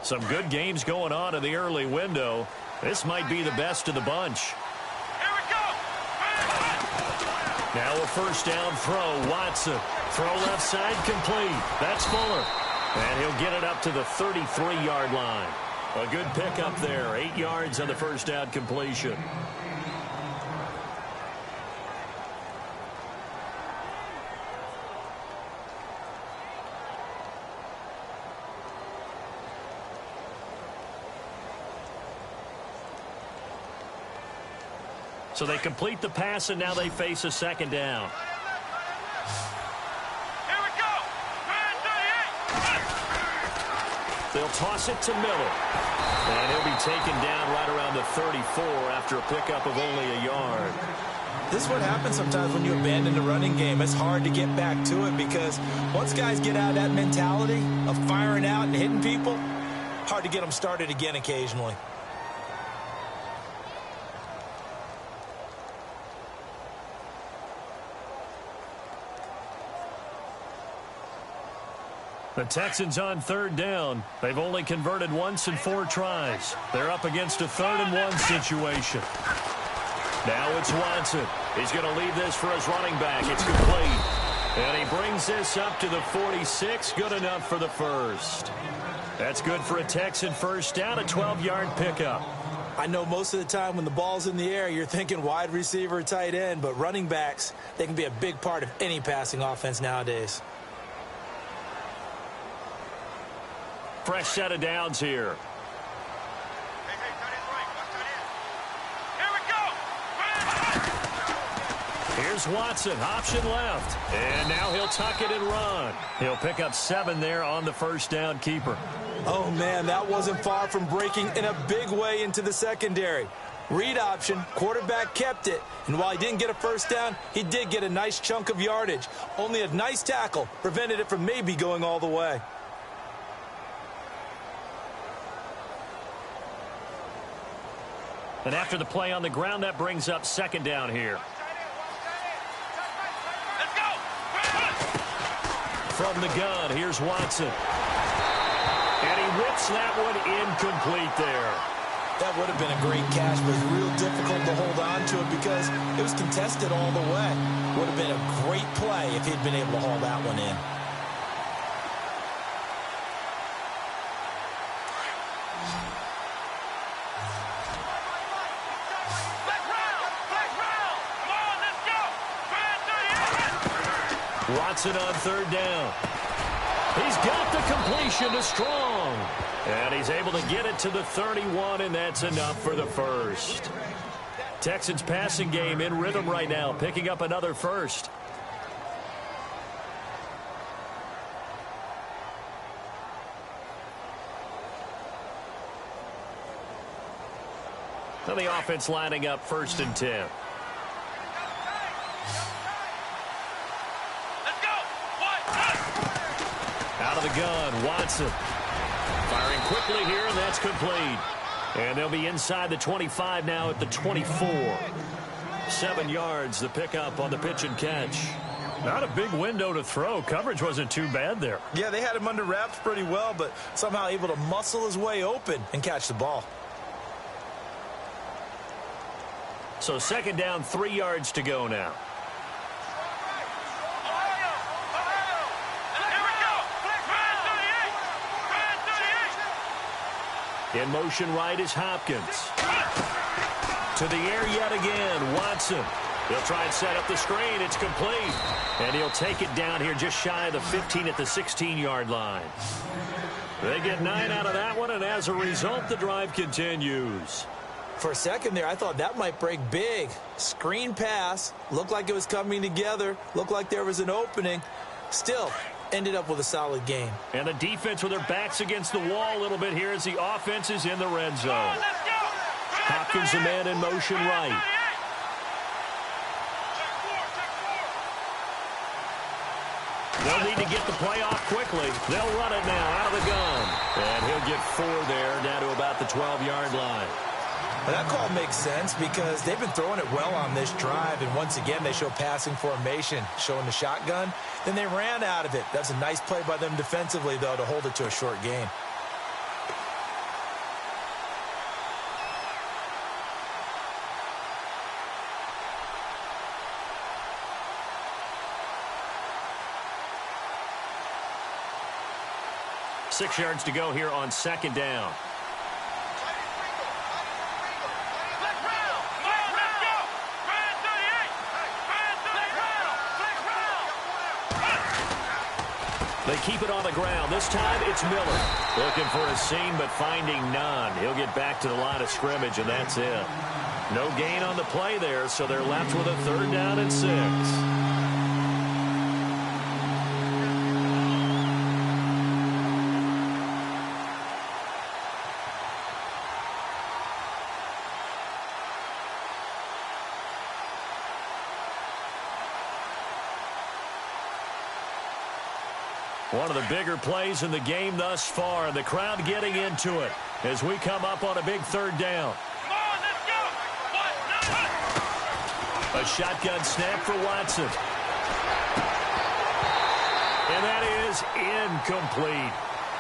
S2: Some good games going on in the early window. This might be the best of the bunch.
S4: Here we go.
S2: Now a first down throw. Watson. Throw left side complete. That's Fuller. And he'll get it up to the 33-yard line. A good pickup there. 8 yards on the first down completion. So they complete the pass, and now they face a second down.
S4: Here we go.
S2: They'll toss it to Miller. And he'll be taken down right around the 34 after a pickup of only a yard.
S3: This is what happens sometimes when you abandon the running game. It's hard to get back to it because once guys get out of that mentality of firing out and hitting people, hard to get them started again occasionally.
S2: The Texans on third down. They've only converted once in 4 tries. They're up against a 3rd and 1 situation. Now it's Watson. He's going to leave this for his running back. It's complete. And he brings this up to the 46. Good enough for the first. That's good for a Texan first down, a 12-yard pickup.
S3: I know most of the time when the ball's in the air, you're thinking wide receiver, tight end, but running backs, they can be a big part of any passing offense nowadays.
S2: Fresh set of downs here.
S4: Hey, tight end right. Watch tight end. Here we go.
S2: Here's Watson, option left. And now he'll tuck it and run. He'll pick up 7 there on the first down keeper.
S3: Oh, man, that wasn't far from breaking in a big way into the secondary. Read option, quarterback kept it. And while he didn't get a first down, he did get a nice chunk of yardage. Only a nice tackle prevented it from maybe going all the way.
S2: And after the play on the ground, that brings up second down here.
S4: Let's go.
S2: From the gun, here's Watson. And he whips that one incomplete there.
S3: That would have been a great catch, but it was real difficult to hold on to it because it was contested all the way. Would have been a great play if he'd been able to haul that one in.
S2: Watson on third down. He's got the completion to Strong. And he's able to get it to the 31, and that's enough for the first. Texans passing game in rhythm right now, picking up another first. So the offense lining up 1st and 10. Out of the gun, Watson. Firing quickly here, and that's complete. And they'll be inside the 25 now at the 24. 7 yards, the pickup on the pitch and catch. Not a big window to throw. Coverage wasn't too bad there.
S3: Yeah, they had him under wraps pretty well, but somehow able to muscle his way open and catch the ball.
S2: So second down, 3 yards to go now. In motion right is Hopkins. To the air yet again, Watson. He'll try and set up the screen. It's complete. And he'll take it down here just shy of the 15 at the 16-yard line. They get 9 out of that one, and as a result, the drive continues.
S3: For a second there, I thought that might break big. Screen pass. Looked like it was coming together. Looked like there was an opening. Still, ended up with a solid game.
S2: And the defense with their backs against the wall a little bit here as the offense is in the red zone. Hopkins, the man in motion right. They'll need to get the play off quickly. They'll run it now out of the gun. And he'll get 4 there down to about the 12-yard line.
S3: Well, that call makes sense because they've been throwing it well on this drive, and once again they show passing formation, showing the shotgun. Then they ran out of it. That's a nice play by them defensively, though, to hold it to a short gain.
S2: 6 yards to go here on second down. They keep it on the ground. This time it's Miller. Looking for a seam, but finding none. He'll get back to the line of scrimmage, and that's it. No gain on the play there, so they're left with a 3rd down and 6. One of the bigger plays in the game thus far, and the crowd getting into it as we come up on a big 3rd down.
S4: Come on, let's go.
S2: A shotgun snap for Watson. And that is incomplete.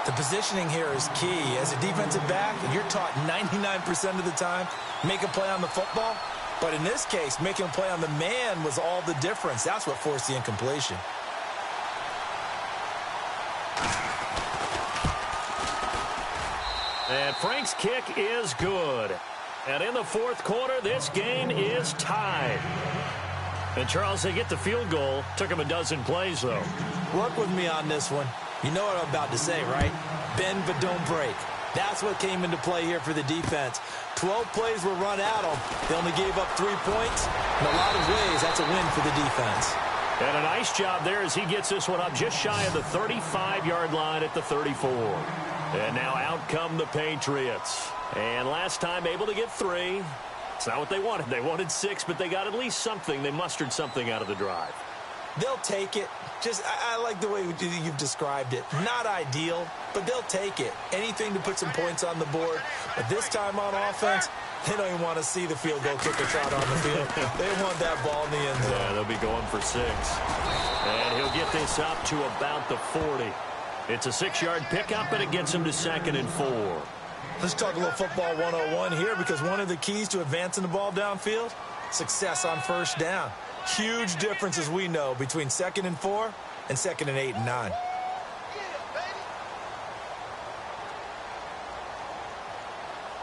S3: The positioning here is key. As a defensive back, you're taught 99% of the time, make a play on the football. But in this case, making a play on the man was all the difference. That's what forced the incompletion.
S2: And Frank's kick is good. And in the 4th quarter, this game is tied. And, Charles, they get the field goal. Took them a dozen plays, though.
S3: Work with me on this one. You know what I'm about to say, right? Bend but don't break. That's what came into play here for the defense. 12 plays were run at them. They only gave up 3 points. In a lot of ways, that's a win for the defense.
S2: And a nice job there as he gets this one up just shy of the 35-yard line at the 34. And now out come the Patriots. And last time able to get 3. It's not what they wanted. They wanted 6, but they got at least something. They mustered something out of the drive.
S3: They'll take it. I like the way you've described it. Not ideal, but they'll take it. Anything to put some points on the board. But this time on offense, they don't even want to see the field goal kicker trot on the field. They want that ball in the end zone.
S2: Yeah, they'll be going for 6. And he'll get this up to about the 40. It's a 6-yard pickup, and it gets him to 2nd and 4.
S3: Let's talk a little football 101 here, because one of the keys to advancing the ball downfield, success on 1st down. Huge difference, as we know, between 2nd and 4 and 2nd and 8 and 9.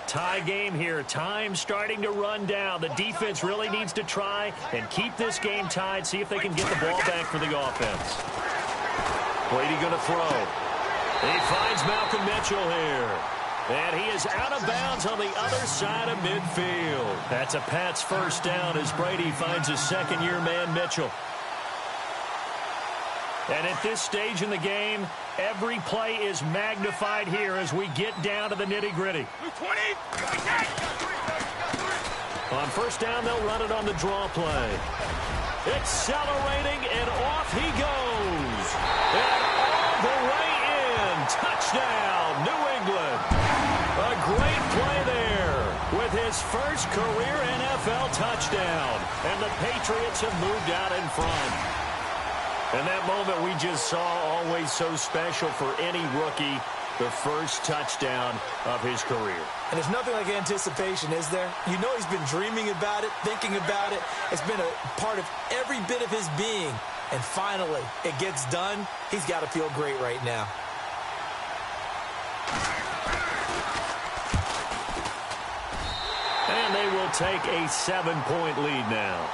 S2: Tie game here. Time starting to run down. The defense really needs to try and keep this game tied, see if they can get the ball back for the offense. Brady going to throw. He finds Malcolm Mitchell here. And he is out of bounds on the other side of midfield. That's a Pats 1st down as Brady finds his 2nd-year man, Mitchell. And at this stage in the game, every play is magnified here as we get down to the nitty-gritty. On 1st down, they'll run it on the draw play. Accelerating, and off he goes. And all the way in. Touchdown, New England. A great play there with his first career NFL touchdown. And the Patriots have moved out in front. And that moment we just saw, always so special for any rookie, the first touchdown of his career.
S3: And there's nothing like anticipation, is there? You know he's been dreaming about it, thinking about it. It's been a part of every bit of his being. And finally, it gets done. He's got to feel great right now.
S2: And they will take a 7-point lead now.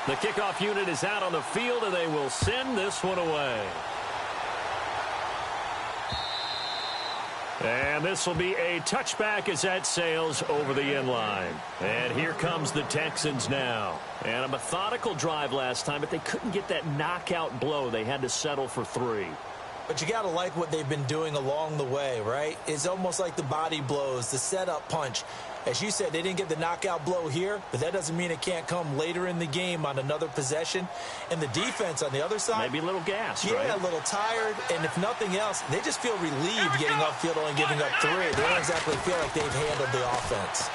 S2: The kickoff unit is out on the field, and they will send this one away. And this will be a touchback as that sails over the end line. And here comes the Texans now. And a methodical drive last time, but they couldn't get that knockout blow. They had to settle for 3.
S3: But you got to like what they've been doing along the way, right? It's almost like the body blows, the setup punch. As you said, they didn't get the knockout blow here, but that doesn't mean it can't come later in the game on another possession. And the defense on the other side,
S2: maybe a little gassed,
S3: yeah,
S2: right?
S3: a little tired. And if nothing else, they just feel relieved getting upfield, only giving up 3. They don't exactly feel like they've handled the offense.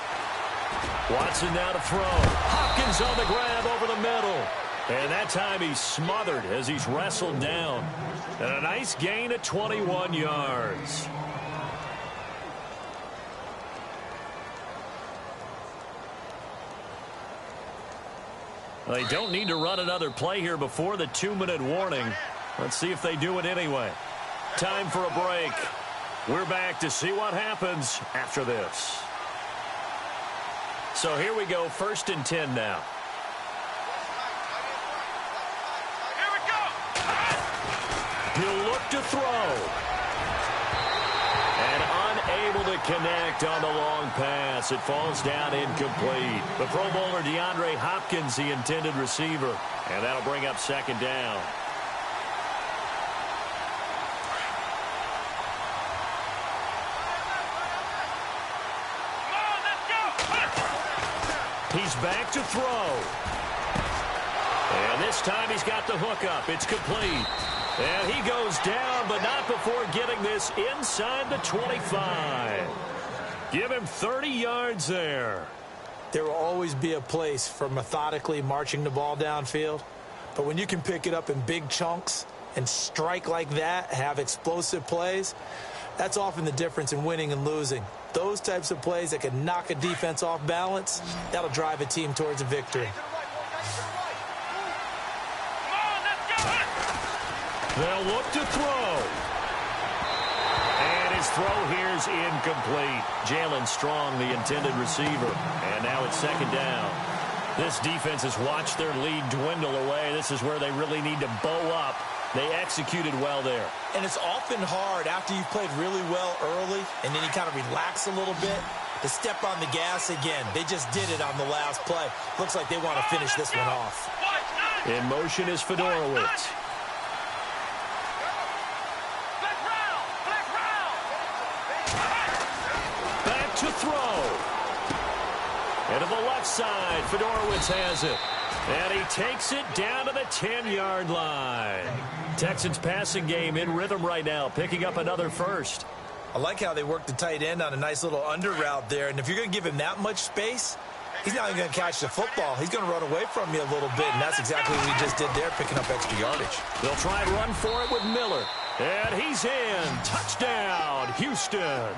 S2: Watson now to throw. Hopkins on the grab over the middle. And that time he's smothered as he's wrestled down. And a nice gain of 21 yards. They don't need to run another play here before the 2-minute warning. Let's see if they do it anyway. Time for a break. We're back to see what happens after this. So here we go, 1st and 10 now.
S4: Here we go.
S2: He'll look to throw. And unable to connect on the long pass. It falls down incomplete. The Pro Bowler DeAndre Hopkins, the intended receiver. And that'll bring up 2nd down. He's back to throw. And this time he's got the hook up. It's complete. And he goes down, but not before getting this inside the 25. Give him 30 yards there.
S3: There will always be a place for methodically marching the ball downfield. But when you can pick it up in big chunks and strike like that, have explosive plays, that's often the difference in winning and losing. Those types of plays that can knock a defense off balance, that'll drive a team towards a victory.
S2: They'll look to throw. And his throw here's incomplete. Jalen Strong, the intended receiver. And now it's 2nd down. This defense has watched their lead dwindle away. This is where they really need to bow up. They executed well there.
S3: And it's often hard after you've played really well early and then you kind of relax a little bit to step on the gas again. They just did it on the last play. Looks like they want to finish this one off.
S2: In motion is Fedorowicz. Back to throw. And to the left side, Fedorowicz has it. And he takes it down to the 10-yard line. Texans passing game in rhythm right now, picking up another first.
S3: I like how they work the tight end on a nice little under route there. And if you're going to give him that much space, he's not even going to catch the football. He's going to run away from you a little bit, and that's exactly what he just did there, picking up extra yardage.
S2: They'll try and run for it with Miller. And he's in. Touchdown, Houston.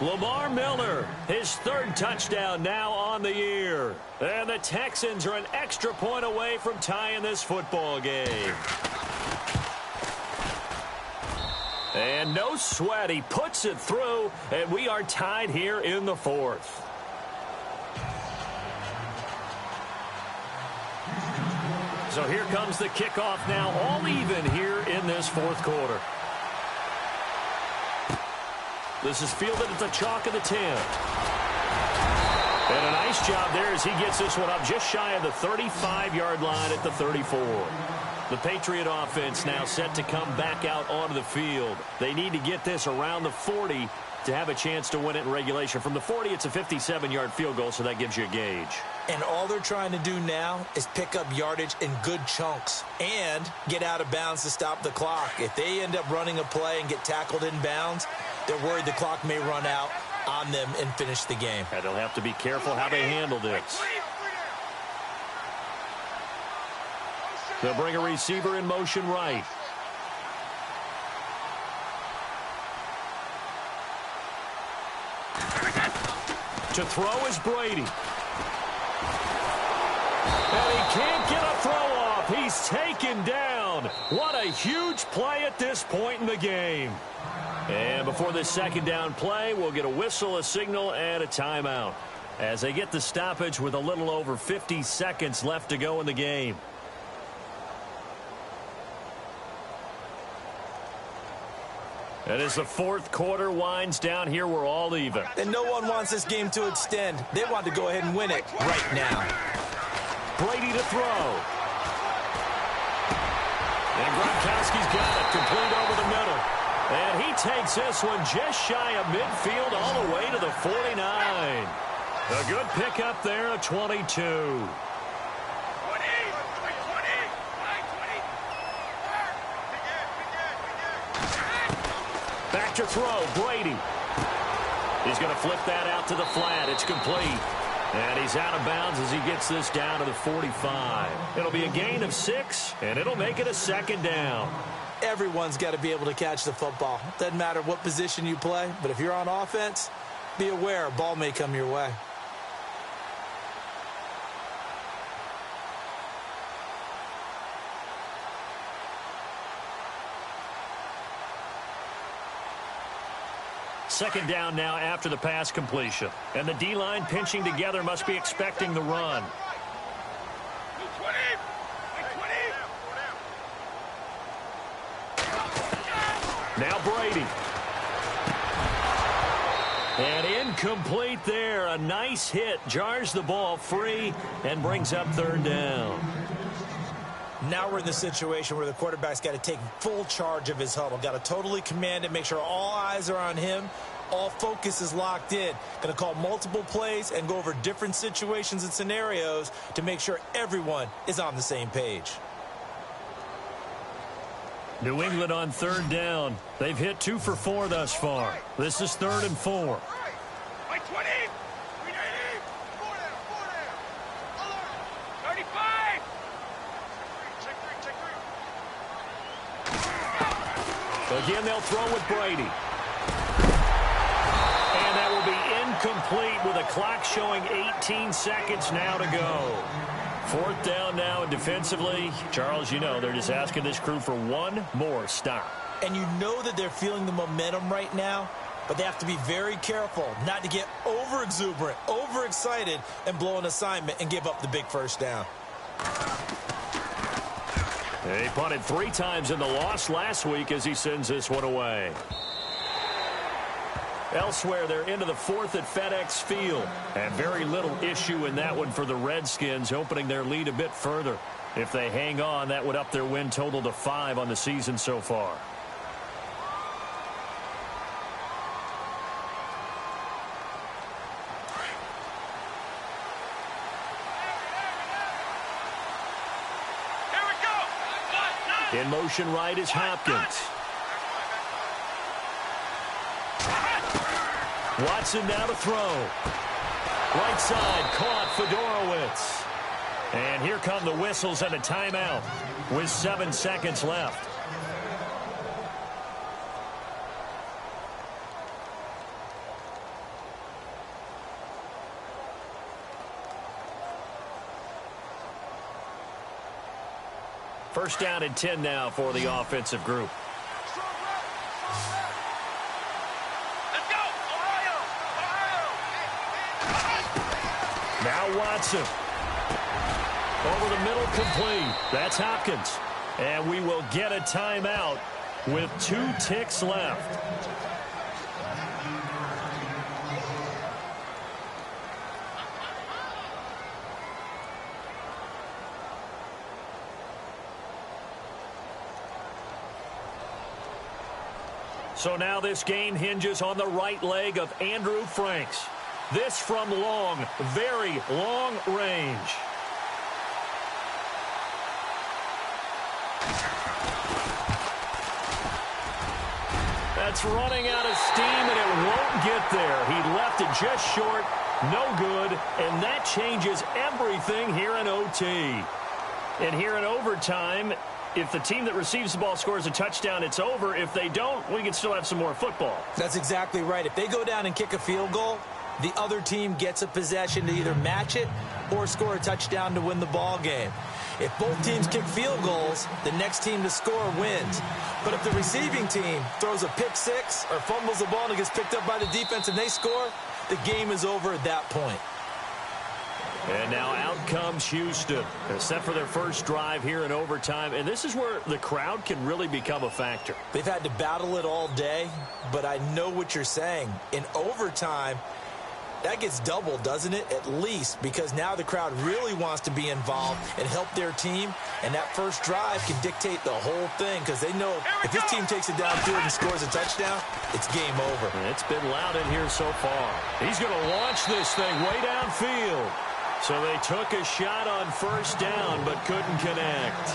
S2: Lamar Miller, his 3rd touchdown now on the year. And the Texans are an extra point away from tying this football game. And no sweat, he puts it through, and we are tied here in the 4th. So here comes the kickoff now, all even here in this 4th quarter. This is fielded at the chalk of the 10. And a nice job there as he gets this one up just shy of the 35-yard line at the 34. The Patriot offense now set to come back out onto the field. They need to get this around the 40 to have a chance to win it in regulation. From the 40, it's a 57-yard field goal, so that gives you a gauge.
S3: And all they're trying to do now is pick up yardage in good chunks and get out of bounds to stop the clock. If they end up running a play and get tackled in bounds, they're worried the clock may run out on them and finish the game.
S2: And they'll have to be careful how they handle this. They'll bring a receiver in motion right. To throw is Brady. And he can't get a throw off. He's taken down. What a huge play at this point in the game. And before this 2nd down play, we'll get a whistle, a signal, and a timeout as they get the stoppage with a little over 50 seconds left to go in the game. And as the 4th quarter winds down here, we're all even.
S3: And no one wants this game to extend. They want to go ahead and win it right now.
S2: Brady to throw. And Gronkowski's got it, complete over the middle. takes this one just shy of midfield all the way to the 49. A good pickup there at 22. Back to throw, Brady. He's going to flip that out to the flat. It's complete. And he's out of bounds as he gets this down to the 45. It'll be a gain of 6, and it'll make it a second down.
S3: Everyone's got to be able to catch the football. Doesn't matter what position you play, but if you're on offense, be aware a ball may come your way.
S2: Second down now after the pass completion. And the D-line pinching together must be expecting the run. Now Brady. And incomplete there. A nice hit. Jars the ball free and brings up third down.
S3: Now we're in the situation where the quarterback's got to take full charge of his huddle. Got to totally command it, make sure all eyes are on him. All focus is locked in. Going to call multiple plays and go over different situations and scenarios to make sure everyone is on the same page.
S2: New England on third down. They've hit 2 for 4 thus far. This is 3rd and 4. Again, they'll throw with Brady. And that will be incomplete with a clock showing 18 seconds now to go. 4th down now, and defensively, Charles, you know, they're just asking this crew for one more stop.
S3: And you know that they're feeling the momentum right now, but they have to be very careful not to get over-exuberant, over-excited, and blow an assignment and give up the big first down.
S2: He punted 3 times in the loss last week as he sends this one away. Elsewhere, they're into the 4th at FedEx Field. And very little issue in that one for the Redskins, opening their lead a bit further. If they hang on, that would up their win total to 5 on the season so far. In motion right is Hopkins. Watson now to throw. Right side caught Fedorowicz. And here come the whistles and a timeout with 7 seconds left. First down and 10 now for the offensive group.
S4: Let's go, Ohio!
S2: Now Watson. Over the middle, complete. That's Hopkins. And we will get a timeout with 2 ticks left. So now this game hinges on the right leg of Andrew Franks. This from long, very long range. That's running out of steam, and it won't get there. He left it just short, no good, and that changes everything here in OT. And here in overtime, if the team that receives the ball scores a touchdown, it's over. If they don't, we can still have some more football.
S3: That's exactly right. If they go down and kick a field goal, the other team gets a possession to either match it or score a touchdown to win the ball game. If both teams kick field goals, the next team to score wins. But if the receiving team throws a pick six or fumbles the ball and it gets picked up by the defense and they score, the game is over at that point.
S2: And now out comes Houston. They're set for their first drive here in overtime. And this is where the crowd can really become a factor.
S3: They've had to battle it all day, but I know what you're saying. In overtime, that gets doubled, doesn't it? At least, because now the crowd really wants to be involved and help their team, and that first drive can dictate the whole thing because they know if this team takes it downfield and scores a touchdown, it's game over.
S2: It's been loud in here so far. He's going to launch this thing way downfield. So they took a shot on first down but couldn't connect.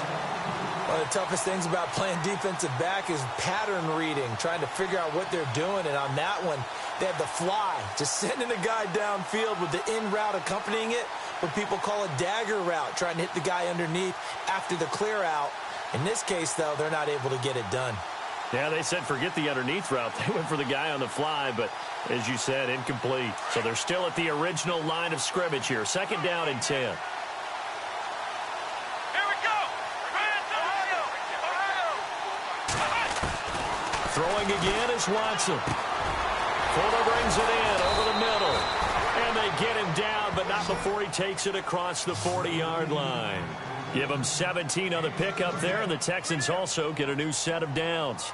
S3: One of the toughest things about playing defensive back is pattern reading, trying to figure out what they're doing. And on that one, they had the fly, just sending a guy downfield with the in route accompanying it, what people call a dagger route, trying to hit the guy underneath after the clear out. In this case, though, they're not able to get it done.
S2: Yeah, they said forget the underneath route. They went for the guy on the fly, but as you said, incomplete. So they're still at the original line of scrimmage here. Second down and 10. Throwing again is Watson. Fuller brings it in over the middle. And they get him down, but not before he takes it across the 40-yard line. Give him 17 on the pickup there, and the Texans also get a new set of downs.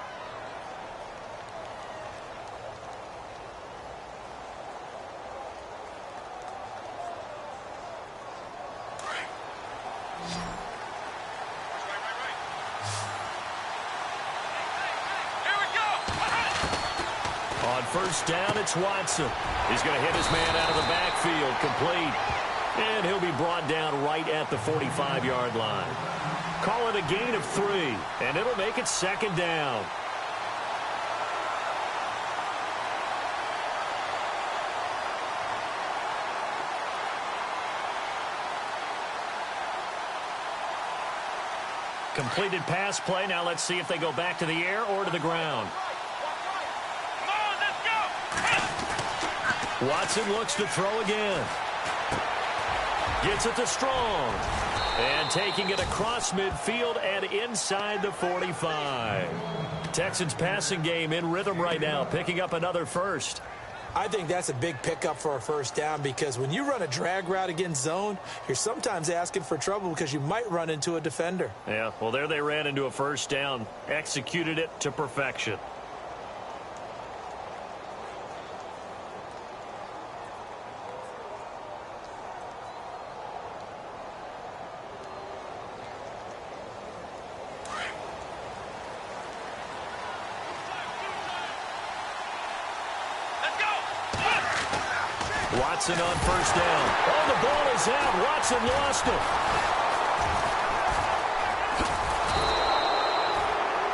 S2: On first down, it's Watson. He's going to hit his man out of the backfield, complete. And he'll be brought down right at the 45-yard line. Call it a gain of 3, and it'll make it second down. Completed pass play. Now let's see if they go back to the air or to the ground. Watson looks to throw again. Gets it to Strong. And taking it across midfield and inside the 45. Texans passing game in rhythm right now, picking up another first.
S3: I think that's a big pickup for a first down because when you run a drag route against zone, you're sometimes asking for trouble because you might run into a defender.
S2: Yeah, well, there they ran into a first down, executed it to perfection. Watson on first down. Oh, the ball is out. Watson lost it.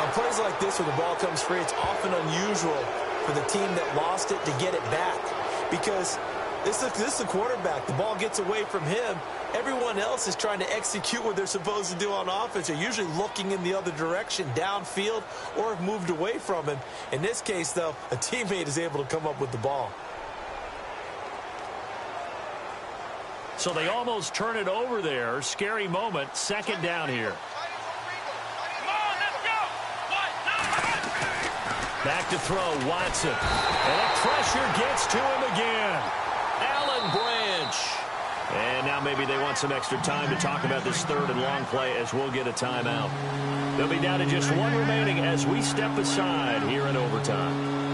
S3: On plays like this where the ball comes free, it's often unusual for the team that lost it to get it back because this is the quarterback. The ball gets away from him. Everyone else is trying to execute what they're supposed to do on offense. They're usually looking in the other direction, downfield, or have moved away from him. In this case, though, a teammate is able to come up with the ball.
S2: So they almost turn it over there. Scary moment. Second down here. Back to throw, Watson. And the pressure gets to him again. Allen Branch. And now maybe they want some extra time to talk about this third and long play as we'll get a timeout. They'll be down to just one remaining as we step aside here in overtime.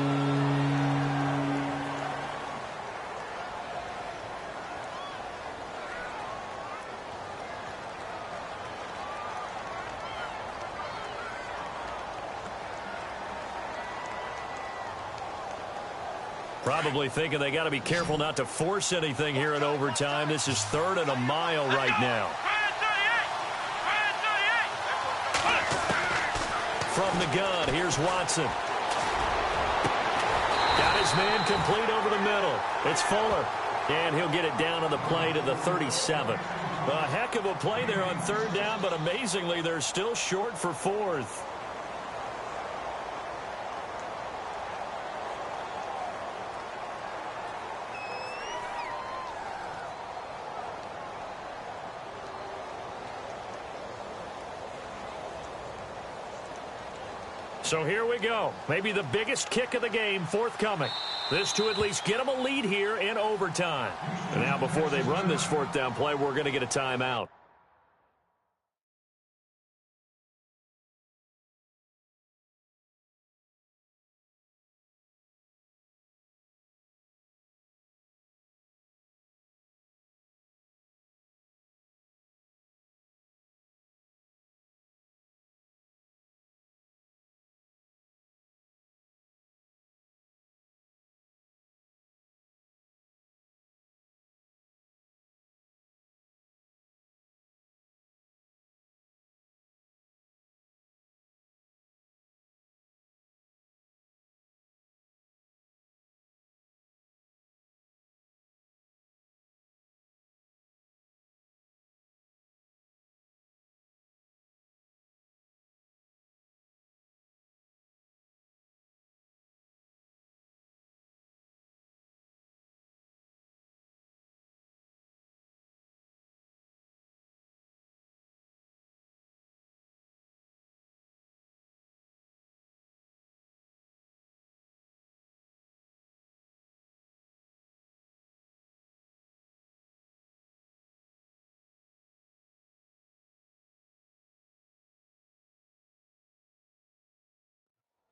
S2: Probably thinking they got to be careful not to force anything here in overtime. This is third and a mile right now. From the gun, here's Watson. Got his man complete over the middle. It's Fuller. And he'll get it down on the play to the 37. A heck of a play there on third down, but amazingly, they're still short for fourth. So here we go. Maybe the biggest kick of the game forthcoming. This to at least get them a lead here in overtime. And now before they run this fourth down play, we're going to get a timeout.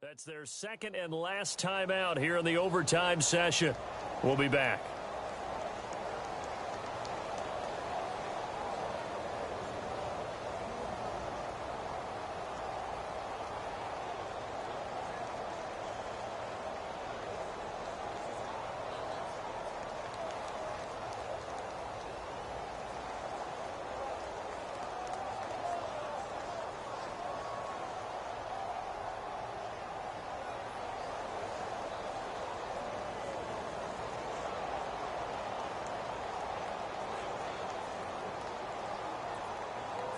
S2: That's their second and last timeout here in the overtime session. We'll be back.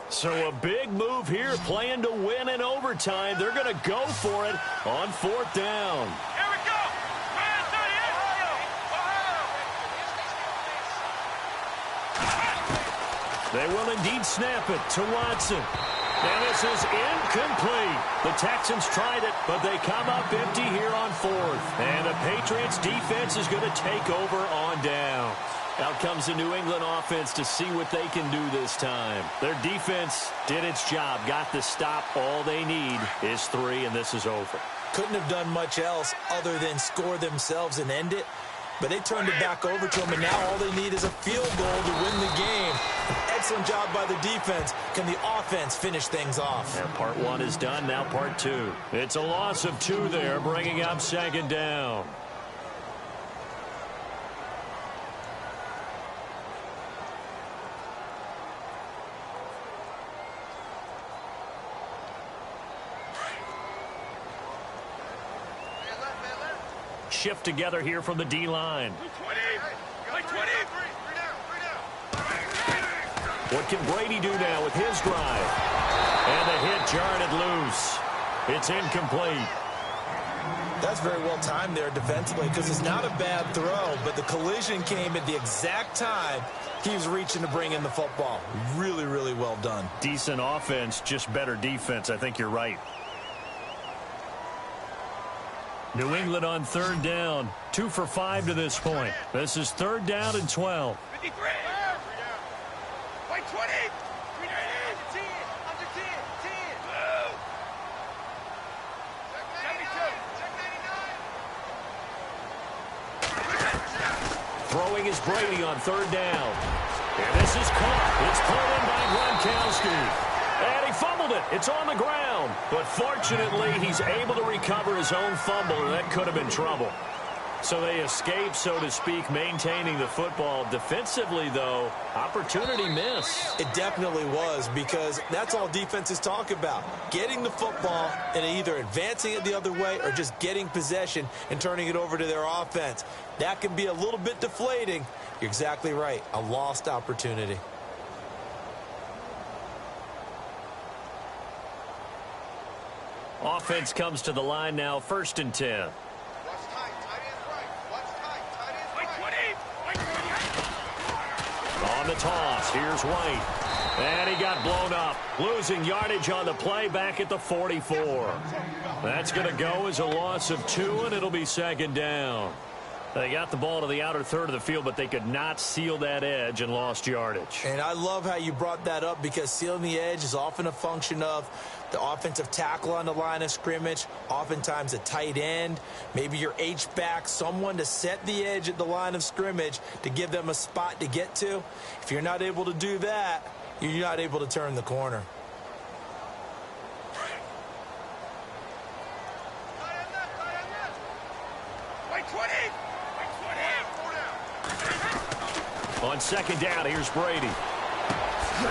S2: So a big move here, playing to win in overtime. They're going to go for it on fourth down.
S4: Here we go. Man 38.
S2: They will indeed snap it to Watson. And this is incomplete. The Texans tried it, but they come up empty here on fourth. And the Patriots defense is going to take over on down. Out comes the New England offense to see what they can do this time. Their defense did its job, got the stop. All they need is 3, and this is over.
S3: Couldn't have done much else other than score themselves and end it. But they turned it back over to them, and now all they need is a field goal to win the game. An excellent job by the defense. Can the offense finish things off?
S2: And part 1 is done, now part 2. It's a loss of 2 there, bringing up second down. Shift together here from the D-line. What can Brady do now with his drive? And the hit jarred it loose. It's incomplete.
S3: That's very well timed there defensively because it's not a bad throw, but the collision came at the exact time he was reaching to bring in the football. Really, really well done.
S2: Decent offense, just better defense. I think you're right. New England on third down. 2 for 5 to this point. This is third down and 12.
S4: 53. Wait, 20. 10. Under 10. 10. Move. Check 99.
S2: Throwing is Brady on third down. And this is caught. It's pulled in by Gronkowski. And he fumbled it. It's on the ground. But fortunately, he's able to recover his own fumble, and that could have been trouble. So they escape, so to speak, maintaining the football. Defensively, though, opportunity miss.
S3: It definitely was, because that's all defenses talk about. Getting the football and either advancing it the other way or just getting possession and turning it over to their offense. That can be a little bit deflating. You're exactly right. A lost opportunity.
S2: Offense comes to the line now, 1st and 10.
S4: Watch tight. Tight end right. Watch tight. Tight end right. Wait, 20.
S2: On the toss, here's White. And he got blown up. Losing yardage on the play back at the 44. That's going to go as a loss of 2, and it'll be second down. They got the ball to the outer third of the field, but they could not seal that edge and lost yardage.
S3: And I love how you brought that up, because sealing the edge is often a function of the offensive tackle on the line of scrimmage, oftentimes a tight end, maybe your H-back, someone to set the edge at the line of scrimmage to give them a spot to get to. If you're not able to do that, you're not able to turn the corner.
S4: Wait, 20.
S2: On second down, here's Brady.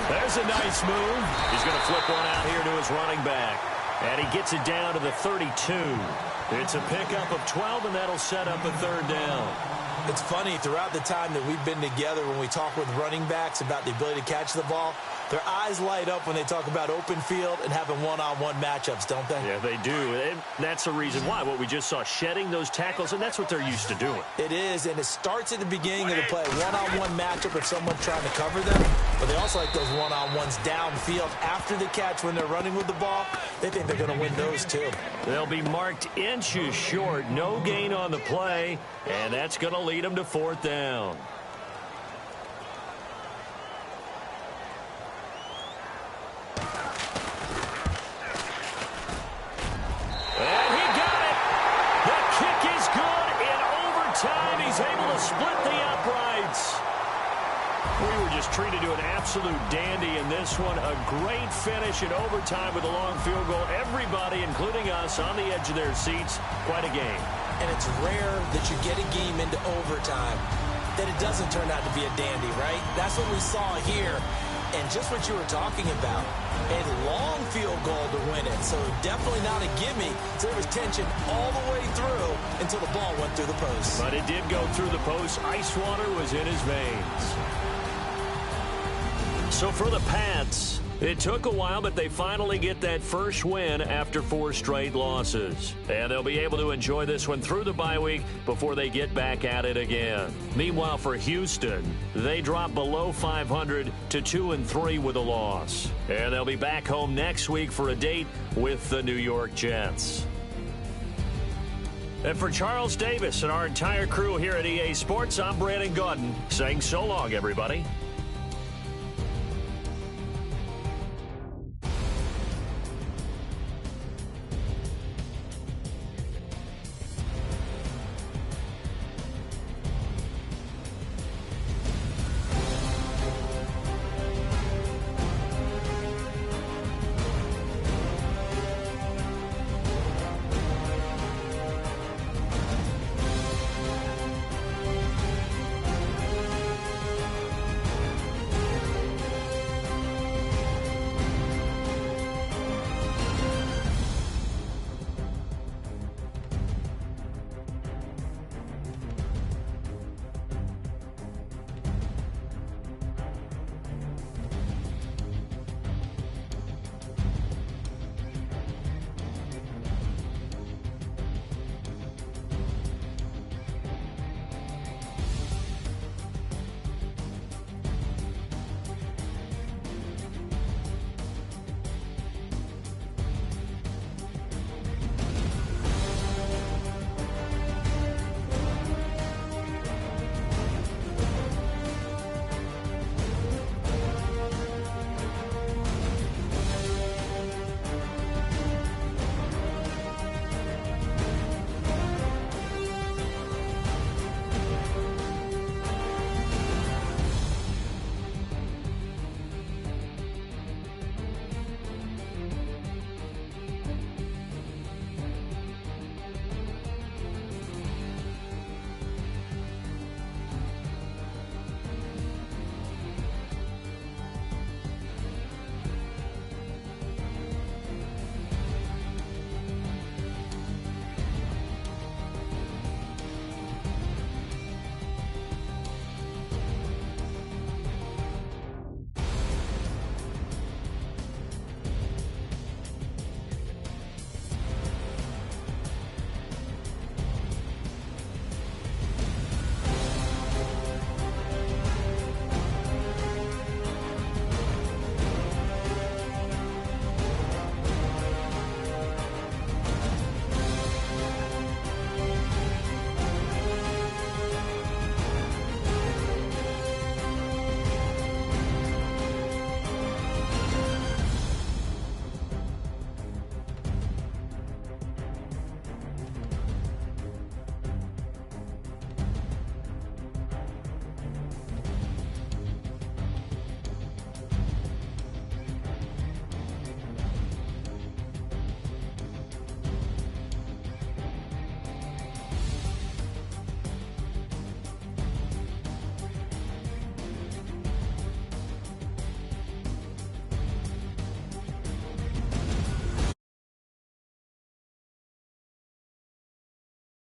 S2: There's a nice move. He's going to flip one out here to his running back. And he gets it down to the 32. It's a pickup of 12, and that'll set up a third down.
S3: It's funny, throughout the time that we've been together, when we talk with running backs about the ability to catch the ball, their eyes light up when they talk about open field and having one-on-one matchups, don't they?
S2: Yeah, they do. And that's the reason why. What we just saw, shedding those tackles, and that's what they're used to doing.
S3: It is, and it starts at the beginning of the play. One-on-one matchup if someone's trying to cover them, but they also like those one-on-ones downfield after the catch when they're running with the ball. They think they're going to win those too.
S2: They'll be marked inches short. No gain on the play, and that's going to lead them to fourth down. And he got treated to an absolute dandy in this one. A great finish in overtime with a long field goal. Everybody, including us, on the edge of their seats. Quite a game.
S3: And it's rare that you get a game into overtime that it doesn't turn out to be a dandy, right? That's what we saw here. And just what you were talking about, a long field goal to win it. So definitely not a gimme. So there was tension all the way through until the ball went through the post.
S2: But it did go through the post. Ice water was in his veins. So for the Pats, it took a while, but they finally get that first win after 4 straight losses. And they'll be able to enjoy this one through the bye week before they get back at it again. Meanwhile, for Houston, they drop below 500 to 2-3 with a loss. And they'll be back home next week for a date with the New York Jets. And for Charles Davis and our entire crew here at EA Sports, I'm Brandon Gaudin saying so long, everybody.